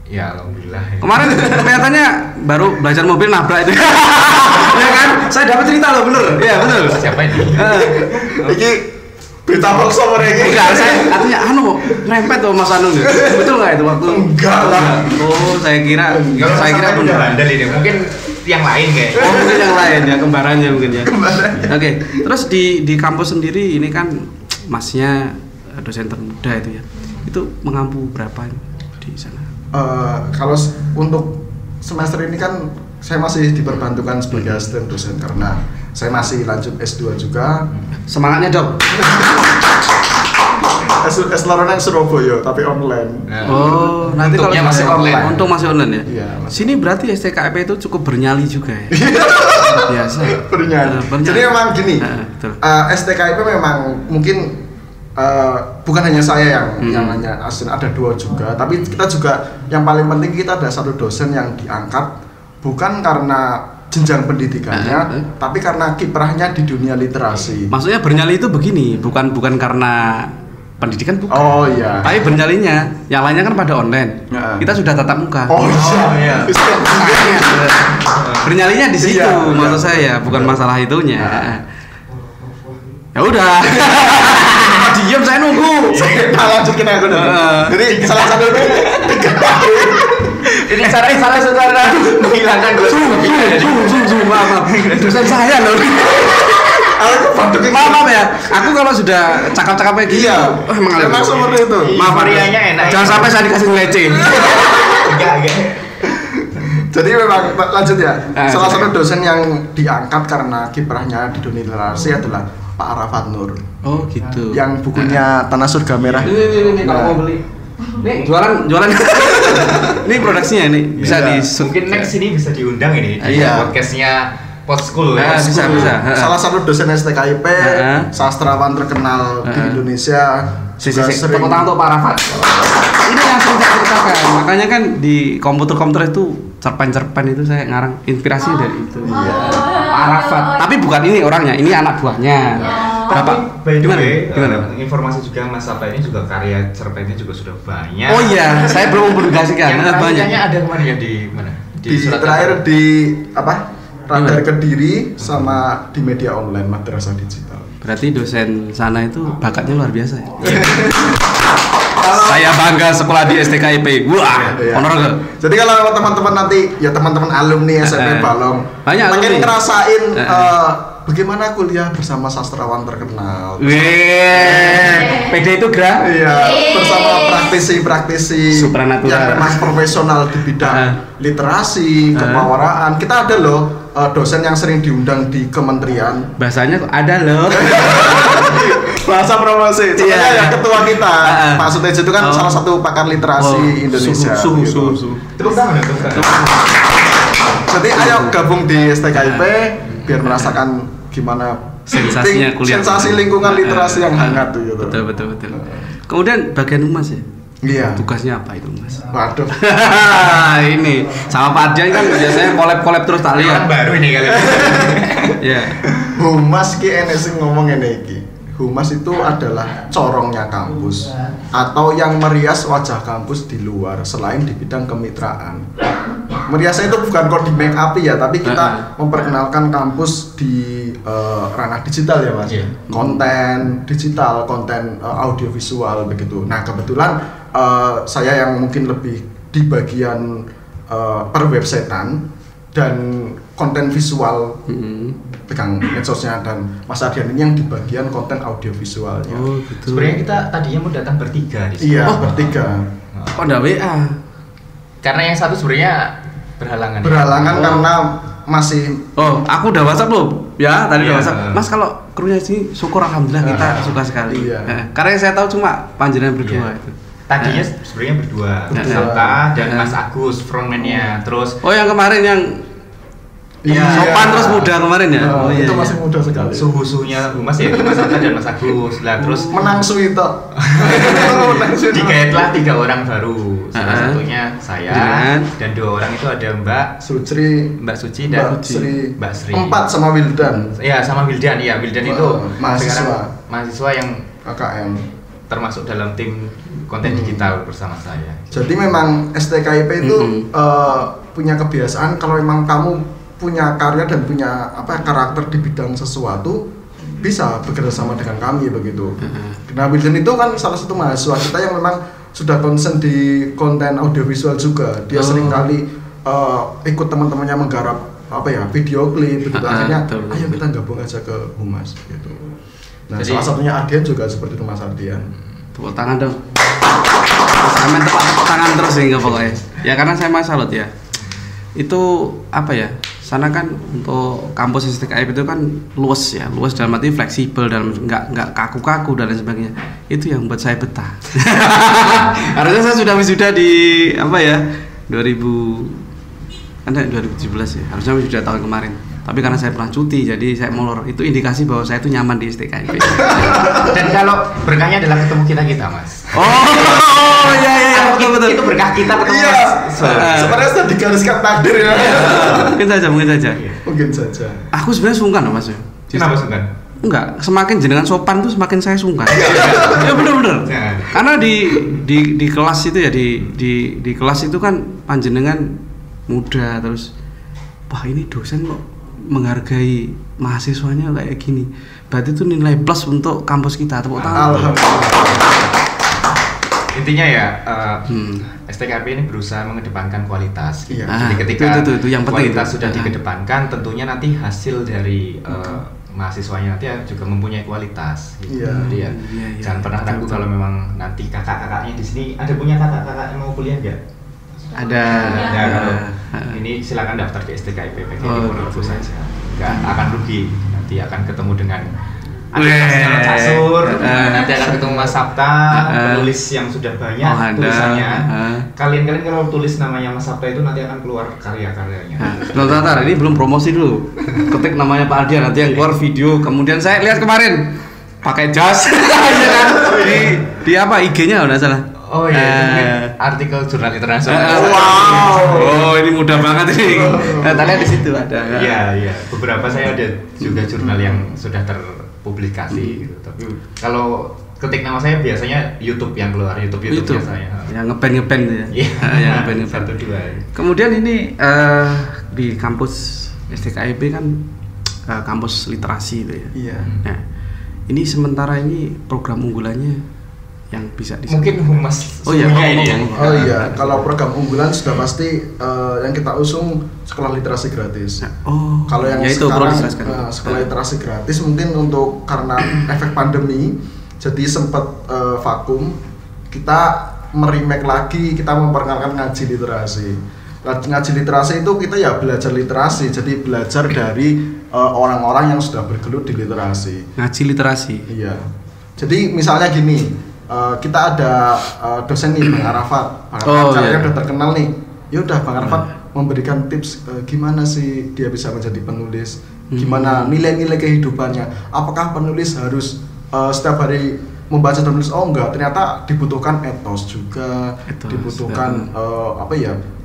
Ya alhamdulillah. Ya. Kemarin kelihatannya baru belajar mobil nabrak itu. Ya kan? Saya dapat cerita loh, bener. Iya betul. Siapa ini? Iki Berita box sama ini. Enggak, saya artinya ngerempet tuh Mas Anu. Betul nggak itu waktu? Enggak lah. Oh, saya kira udah bandel ini. Mungkin yang lain kayaknya. Oh, mungkin yang lain ya, kembarannya mungkin ya. Oke. Terus di kampus sendiri ini kan Masnya dosen termuda itu ya. Itu mengampu berapa di sana? Kalau untuk semester ini kan saya masih diperbantukan sebagai asisten dosen karena saya masih lanjut S2 juga. Semangatnya dok. S-Learning Surabaya tapi online. Oh, nanti kalau masih online. Untung masih online ya. Iya. Sini berarti STKIP itu cukup bernyali juga ya. Biasa. Bernyali. Jadi memang gini. STKIP memang mungkin bukan hanya saya yang hanya asisten, ada 2 juga. Tapi kita juga yang paling penting kita ada 1 dosen yang diangkat bukan karena jenjang pendidikannya, tapi karena kiprahnya di dunia literasi. Maksudnya bernyali itu begini, bukan karena pendidikan bukan. Oh iya. Tapi bernyalinya, yang lainnya kan pada online. Kita sudah tatap muka. Oh iya. Bernyalinya di situ, maksud saya, bukan masalah itunya. Ya udah. Diam, saya nunggu. Lanjutin aku dulu. Jadi salah satu Ini salah saudara menghilangkan maaf. Dosen saya loh. Maaf ya. Aku kalau sudah cakap-cakap kayak gini, memang seperti itu. Maaf, varianya enak. Jangan sampai saya dikasih ngelece. Enggak. Jadi memang lanjut ya. Salah satu dosen yang diangkat karena kiprahnya di dunia literasi adalah Pak Arafat Nur. Oh gitu. Yang bukunya Tanah Surga Merah. Ini kalau mau beli. Nih jualan. Ini produksinya nih bisa mungkin next ini bisa diundang ini di podcastnya Podschool. Bisa. Salah satu dosen STKIP, sastrawan terkenal di Indonesia. Tepuk tangan untuk Pak Arafat. Ini yang sering saya ceritakan. Makanya kan di komputer itu cerpen itu saya ngarang inspirasi dari itu. Pak Arafat. Tapi bukan ini orangnya, ini anak buahnya. Tapi by the way, informasi juga Mas Safa ini juga karya cerpennya juga sudah banyak. Oh iya, saya belum mempublikasikan. Banyak. Ada kemarin ya di mana? Di terakhir di apa? Radar Kediri sama di media online Madrasah Digital. Berarti dosen sana itu bakatnya luar biasa ya. Saya bangga sekolah di STKIP. Wah, honor ke. Jadi kalau teman-teman nanti ya teman-teman alumni SMP Balong pengen ngerasain bagaimana kuliah bersama sastrawan terkenal. PD itu gerak. Iya, bersama praktisi-praktisi yang memang profesional di bidang literasi, kepewaraan. Kita ada loh dosen yang sering diundang di kementerian. Bahasanya ada loh. Bahasa promosi. Contohnya ya ketua kita, Pak Sutejo itu kan salah satu pakar literasi Indonesia. Tepuk tangan. Jadi ayo gabung di STKIP biar merasakan gimana sensasinya kuliah. Sensasi lingkungan literasi yang hangat tuh gitu. Betul. Kemudian bagian humas ya? Iya. Tugasnya apa itu Mas? Waduh. Ini sama Pak Arjan kan biasanya collab terus tak lihat. Baru ini kali. Iya. Humas ki enek sing ngomong ngene iki. Humas itu adalah corongnya kampus atau yang merias wajah kampus di luar selain di bidang kemitraan. Meriasnya itu bukan kok di make up ya, tapi kita memperkenalkan kampus di ranah digital ya Mas. Konten digital, konten audiovisual begitu. Nah, kebetulan saya yang mungkin lebih di bagian perwebsitean dan konten visual, pegang medsosnya, dan Mas Ardian ini yang di bagian konten audiovisualnya. Oh gitu. Sebenarnya kita tadinya mau datang bertiga di sini. Iya, bertiga. Kok ada WA? Karena yang satu sebenarnya berhalangan. Karena masih. Oh, aku udah WhatsApp loh. Ya, tadi udah WhatsApp. Mas kalau krunya sini syukur alhamdulillah kita suka sekali. Iya. Karena yang saya tahu cuma panjenengan berdua itu. Tadinya sebenarnya berdua, Salta dan Mas Agus frontman-nya. Terus yang kemarin yang sopan terus muda kemarin ya. Itu masih muda sekali. Suhu-suhunya Humas ya, Mas Salta dan Mas Agus. Lah terus menang Suito. Digaetlah 3 orang baru. Salah satunya saya dan 2 orang itu ada Mbak Suci dan Mbak Sri. 4 sama Wildan. Iya, sama Wildan. Iya, Wildan itu mahasiswa yang KKN termasuk dalam tim konten digital bersama saya. Jadi memang STKIP itu punya kebiasaan kalau memang kamu punya karya dan punya karakter di bidang sesuatu, bisa bekerja sama dengan kami begitu. Nah, Wildan itu kan salah satu mahasiswa kita yang memang sudah concern di konten audiovisual juga. Dia sering kali ikut teman-temannya menggarap video klip begitu. Akhirnya ayo kita gabung aja ke Humas gitu. Nah, jadi, salah satunya Ardian juga seperti itu Mas Ardian. Tepuk tangan dong. Saya main tepuk tangan terus ya pokoknya. Ya karena saya salut ya. Itu sana kan untuk kampus STKIP itu kan luas dalam arti fleksibel dan nggak kaku-kaku dan lain sebagainya. Itu yang buat saya betah. Harusnya saya sudah wisuda di 2017 ya. Harusnya wisuda tahun kemarin. Tapi karena saya pernah cuti, jadi saya molor. Itu indikasi bahwa saya itu nyaman di STKIP. Dan kalau berkahnya adalah ketemu kita Mas. Oh iya, betul. Itu berkah kita ketemu Mas. Sebenarnya sudah digariskan takdir ya. Mungkin saja. Mungkin saja. Aku sebenarnya sungkan loh Mas. Kenapa sungkan? Enggak, semakin jenengan sopan tuh semakin saya sungkan. Ya bener. Karena di kelas itu ya di kelas itu kan panjenengan muda, terus wah ini dosen kok menghargai mahasiswanya kayak gini. Berarti itu nilai plus untuk kampus kita. Tepuk tangan. Intinya ya STKIP ini berusaha mengedepankan kualitas. Iya. Jadi ketika itu yang penting kualitas sudah dikedepankan, tentunya nanti hasil dari mahasiswanya nanti juga mempunyai kualitas. Gitu. Iya. Jadi ya jangan pernah ragu kalau memang nanti kakak-kakaknya di sini ada punya kakak-kakak yang mau kuliah nggak? Ada. Ini silakan daftar di STKIP PGRI Purworejo saja. Nggak akan rugi. Nanti akan ketemu dengan Mas Casur, nanti akan ketemu Mas Sabta, penulis yang sudah banyak tulisannya. Kalian kalau tulis namanya Mas Sabta itu nanti akan keluar karya-karyanya. Bentar, ini belum promosi dulu. Ketik namanya Pak Ardian, nanti yang keluar video. Kemudian saya lihat kemarin pakai jas, di IG-nya nggak salah. Oh iya, artikel jurnal internasional. Wow. Ini mudah banget ini. Tadi di situ ada. Iya. Beberapa saya ada juga jurnal yang sudah terpublikasi gitu. Tapi kalau ketik nama saya biasanya YouTube yang keluar, YouTube biasanya. Yang ngepen tuh ya. Iya. Yang ngepen. 1-2. Kemudian ini di kampus STKIP kan kampus literasi itu ya. Iya. Nah, ini sementara ini program unggulannya yang bisa mungkin Humas. Oh iya, kalau program unggulan sudah pasti yang kita usung sekolah literasi gratis. Kalau yang ya sekarang sekolah literasi gratis mungkin untuk karena efek pandemi jadi sempat vakum. Kita meremake lagi, kita memperkenalkan ngaji literasi. Ngaji literasi itu kita ya belajar literasi, jadi belajar dari orang-orang yang sudah bergelut di literasi. Ngaji literasi. Iya. Jadi misalnya gini. Kita ada dosen nih Bang Arafat. Caranya udah terkenal nih. Ya udah Bang Arafat memberikan tips gimana sih dia bisa menjadi penulis, gimana nilai-nilai kehidupannya. Apakah penulis harus setiap hari membaca dan menulis? Oh enggak, ternyata dibutuhkan etos juga, dibutuhkan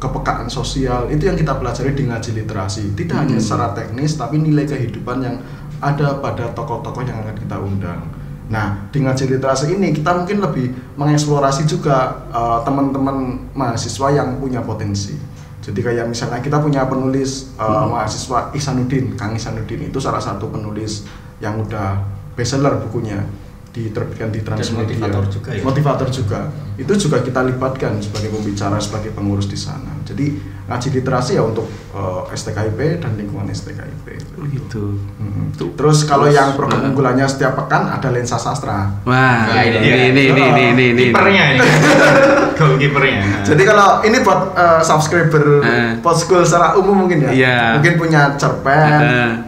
kepekaan sosial. Itu yang kita pelajari di ngaji literasi. Tidak hanya secara teknis, tapi nilai kehidupan yang ada pada tokoh-tokoh yang akan kita undang. Nah, di ngaji literasi ini kita mungkin lebih mengeksplorasi juga teman-teman mahasiswa yang punya potensi. Jadi kayak misalnya kita punya penulis mahasiswa Kang Ihsanuddin itu salah satu penulis yang udah bestseller bukunya, diterbitkan di Transmedia. Motivator juga. Itu juga kita libatkan sebagai pembicara, sebagai pengurus di sana. Jadi ngaji literasi ya untuk STKIP dan lingkungan STKIP. Gitu. Terus kalau yang program unggulannya setiap pekan ada lensa sastra. Wah, ini kipernya ini. Goalkeepernya. Jadi kalau ini buat subscriber Podschool secara umum mungkin ya. Yeah. Mungkin punya cerpen,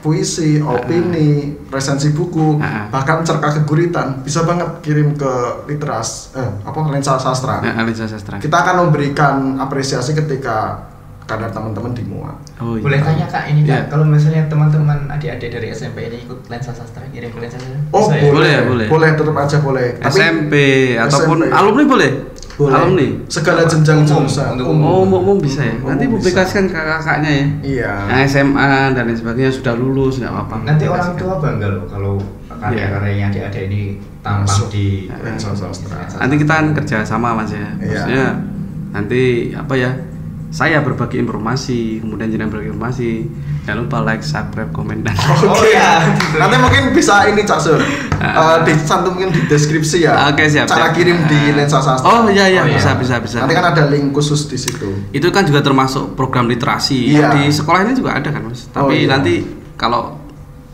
puisi, opini, resensi buku, bahkan cerka keguritan, bisa banget kirim ke lensa sastra. Lensa sastra. Kita akan memberikan apresiasi ketika kadar teman-teman dimuat. Boleh tanya Kak ini Kak, kalau misalnya teman-teman adik-adik dari SMP ini ikut lensa sastra, kirim ke lensa sastra? Oh boleh. Boleh. Boleh, tetap aja boleh. SMP ataupun alumni boleh. Boleh. Alumni. Segala jenjang jurusan. Umum bisa ya. Nanti publikasikan ke kakaknya ya. Iya. Yang SMA dan lain sebagainya sudah lulus nggak apa-apa. Nanti orang tua bangga loh kalau karya-karyanya adik-adik ini tampang di lensa sastra. Nanti kita kan kerja sama Mas ya. Maksudnya nanti saya berbagi informasi, kemudian jenengan berbagi informasi. Jangan lupa like, subscribe, komen dan Oke. Nanti mungkin bisa ini Cak Sur. Dicantumkan di deskripsi ya. Oke, siap. Cara kirim di Lensa Sastra. Oh iya bisa. Nanti kan ada link khusus di situ. Itu kan juga termasuk program literasi. Iya. Di sekolah ini juga ada kan Mas. Tapi iya. nanti kalau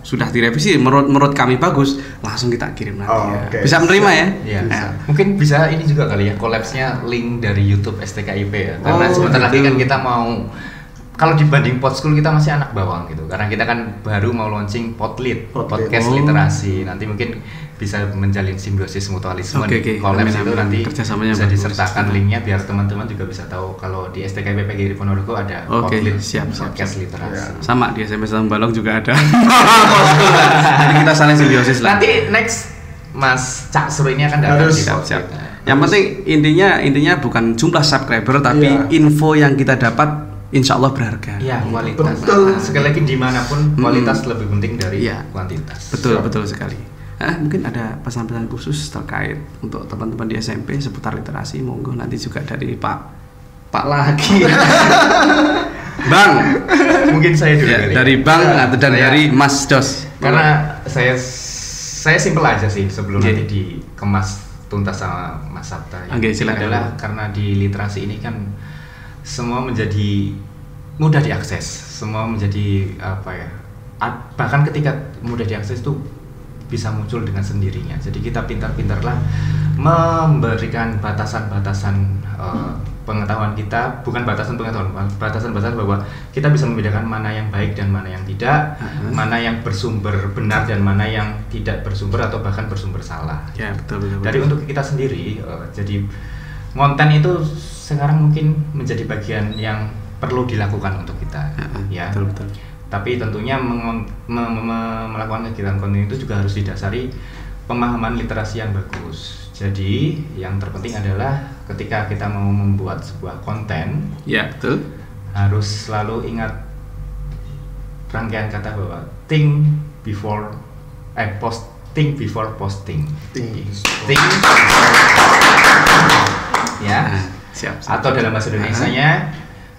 sudah direvisi menurut kami bagus, langsung kita kirim nanti ya. Oke. Bisa menerima ya? Iya. Ya. Mungkin bisa ini juga kali ya, collapse-nya link dari YouTube STKIP ya. Karena sebentar lagi kan kita mau, kalau dibanding Podschool kita masih anak bawang gitu. Karena kita kan baru mau launching Podlit, podcast literasi. Nanti mungkin bisa menjalin simbiosis mutualisme. Oke. Collapse Amin. itu nanti Kerjasamanya bisa bagus. disertakan linknya biar teman-teman juga bisa tahu kalau di STKIP PGRI Ponorogo ada Oke, Podlit, siap. podcast literasi. Sama di SMS Balong juga ada. Jadi kita saling simbiosis lah. Nanti next Mas Cak Sur ini akan datang Harus. di Siap. Podlit. Yang penting intinya bukan jumlah subscriber tapi Iya. info yang kita dapat insya Allah berharga. Iya, kualitas. Betul. Sekali lagi dimanapun kualitas lebih penting dari Iya. kuantitas. Betul sekali. Mungkin ada pesan-pesan khusus terkait untuk teman-teman di SMP seputar literasi, monggo nanti juga dari Pak lagi. Bang, Mungkin saya dulu ya, kali. dari Bang atau dan Saya- dari Mas Dos. Karena saya simpel aja sih sebelum Oke. nanti dikemas tuntas sama Mas Sabta. Yang Oke, penting silakan. adalah karena di literasi ini kan semua menjadi mudah diakses, semua menjadi apa ya? Bahkan ketika mudah diakses itu bisa muncul dengan sendirinya. Jadi kita pintar-pintarlah memberikan batasan-batasan pengetahuan kita, bukan batasan pengetahuan, batasan-batasan bahwa kita bisa membedakan mana yang baik dan mana yang tidak, mana yang bersumber benar dan mana yang tidak bersumber atau bahkan bersumber salah. Ya, betul. Dari untuk kita sendiri, jadi konten itu sekarang mungkin menjadi bagian yang perlu dilakukan untuk kita, ya. Betul. Tapi tentunya melakukan kegiatan konten itu juga harus didasari pemahaman literasi yang bagus. Jadi yang terpenting adalah ketika kita mau membuat sebuah konten, Ya, betul. harus selalu ingat rangkaian kata bahwa think before posting. Think ya. Siap. Atau dalam bahasa Indonesianya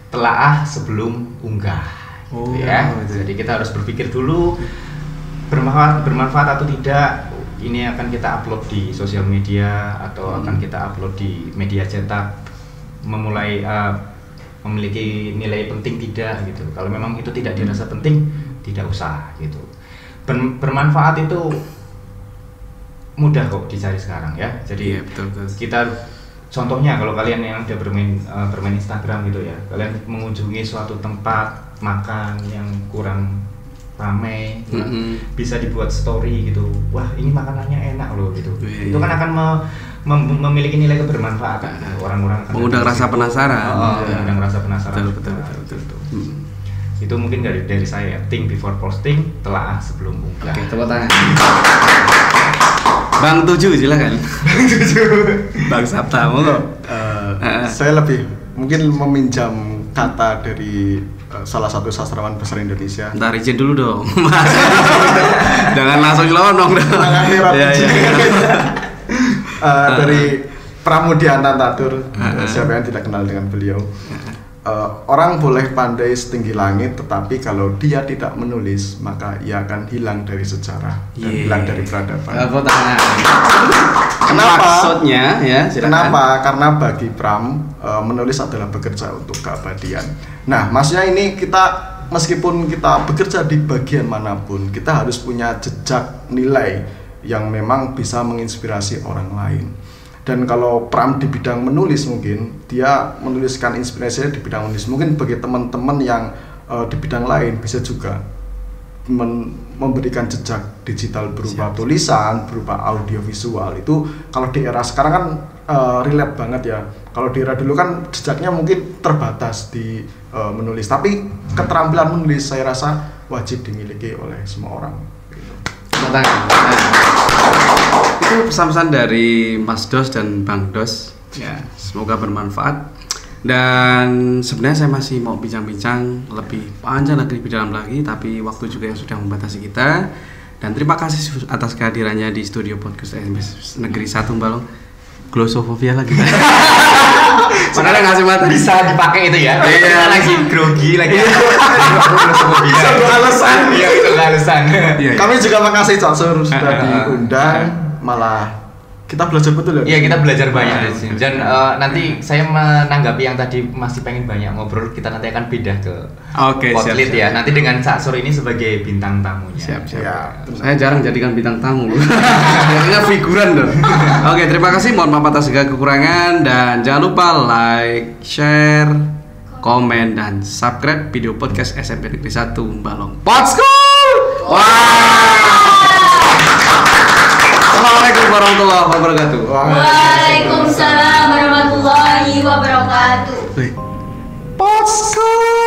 telaah sebelum unggah. Oh, Gitu ya. betul. Jadi kita harus berpikir dulu bermanfaat atau tidak. Ini akan kita upload di sosial media atau akan kita upload di media cetak, memiliki nilai penting tidak gitu. Kalau memang itu tidak dirasa penting, tidak usah gitu. Bermanfaat itu mudah kok dicari sekarang ya. Jadi Iya, betul. kita contohnya kalau kalian yang udah bermain Instagram gitu ya, kalian mengunjungi suatu tempat makan yang kurang ramai, bisa dibuat story gitu. Wah, ini makanannya enak loh gitu. Iya. Itu kan akan memiliki nilai kebermanfaatan. Orang-orang akan Mengundang rasa penasaran. mengundang rasa penasaran. Betul. Gitu. Itu mungkin dari saya ya. Think before posting, telaah sebelum unggah. Oke, tepuk tangan. Bang 7 silakan. Bang Sabta, monggo. Saya lebih mungkin meminjam kata dari salah satu sastrawan besar Indonesia. Ntar izin dulu dong. Jangan langsung nyelonong dong. Ya. Dari Pramudia Anantatur, siapa yang tidak kenal dengan beliau. Orang boleh pandai setinggi langit, tetapi kalau dia tidak menulis, maka ia akan hilang dari sejarah dan hilang dari peradaban. Tepuk tangan. Kenapa? Maksudnya ya, silakan. Kenapa? Karena bagi Pram, menulis adalah bekerja untuk keabadian. Nah, maksudnya ini meskipun kita bekerja di bagian manapun, kita harus punya jejak nilai yang memang bisa menginspirasi orang lain. Dan kalau Pram di bidang menulis, mungkin dia menuliskan inspirasinya di bidang menulis. Mungkin bagi teman-teman yang di bidang lain bisa juga memberikan jejak digital berupa tulisan, berupa audiovisual. Itu kalau di era sekarang kan relate banget ya. Kalau di era dulu kan jejaknya mungkin terbatas di menulis, tapi keterampilan menulis saya rasa wajib dimiliki oleh semua orang. Itu pesan-pesan dari Mas Dos dan Bang Dos. Ya, semoga bermanfaat. Dan sebenarnya saya masih mau bincang-bincang lebih panjang lagi, lebih dalam lagi, tapi waktu juga yang sudah membatasi kita. Dan terima kasih atas kehadirannya di studio podcast SMS Negeri 1 Balong. glosofobia lagi. Padahal yang ngasih materi Bisa dipakai itu ya. Iya. Kita lagi grogi lagi. Bisa alasan. Iya, itu alasan. Iya. Kami juga makasih Cak Sur sudah Ah, diundang, malah kita belajar betul ya. Iya, kita belajar banyak di sini. Dan nanti saya menanggapi yang tadi masih pengen banyak ngobrol, kita nanti akan pindah ke Oke, Potlit siap. ya. Nanti dengan Cak Sur ini sebagai bintang tamunya. Siap. Ya. Saya jarang jadikan bintang tamu. Biasanya figuran loh. Oke, terima kasih. Mohon maaf atas segala kekurangan dan jangan lupa like, share, komen dan subscribe video podcast SMP Negeri 1 Balong Podschool. Wah. Assalamualaikum warahmatullahi wabarakatuh. Waalaikumsalam warahmatullahi wabarakatuh. Podschool.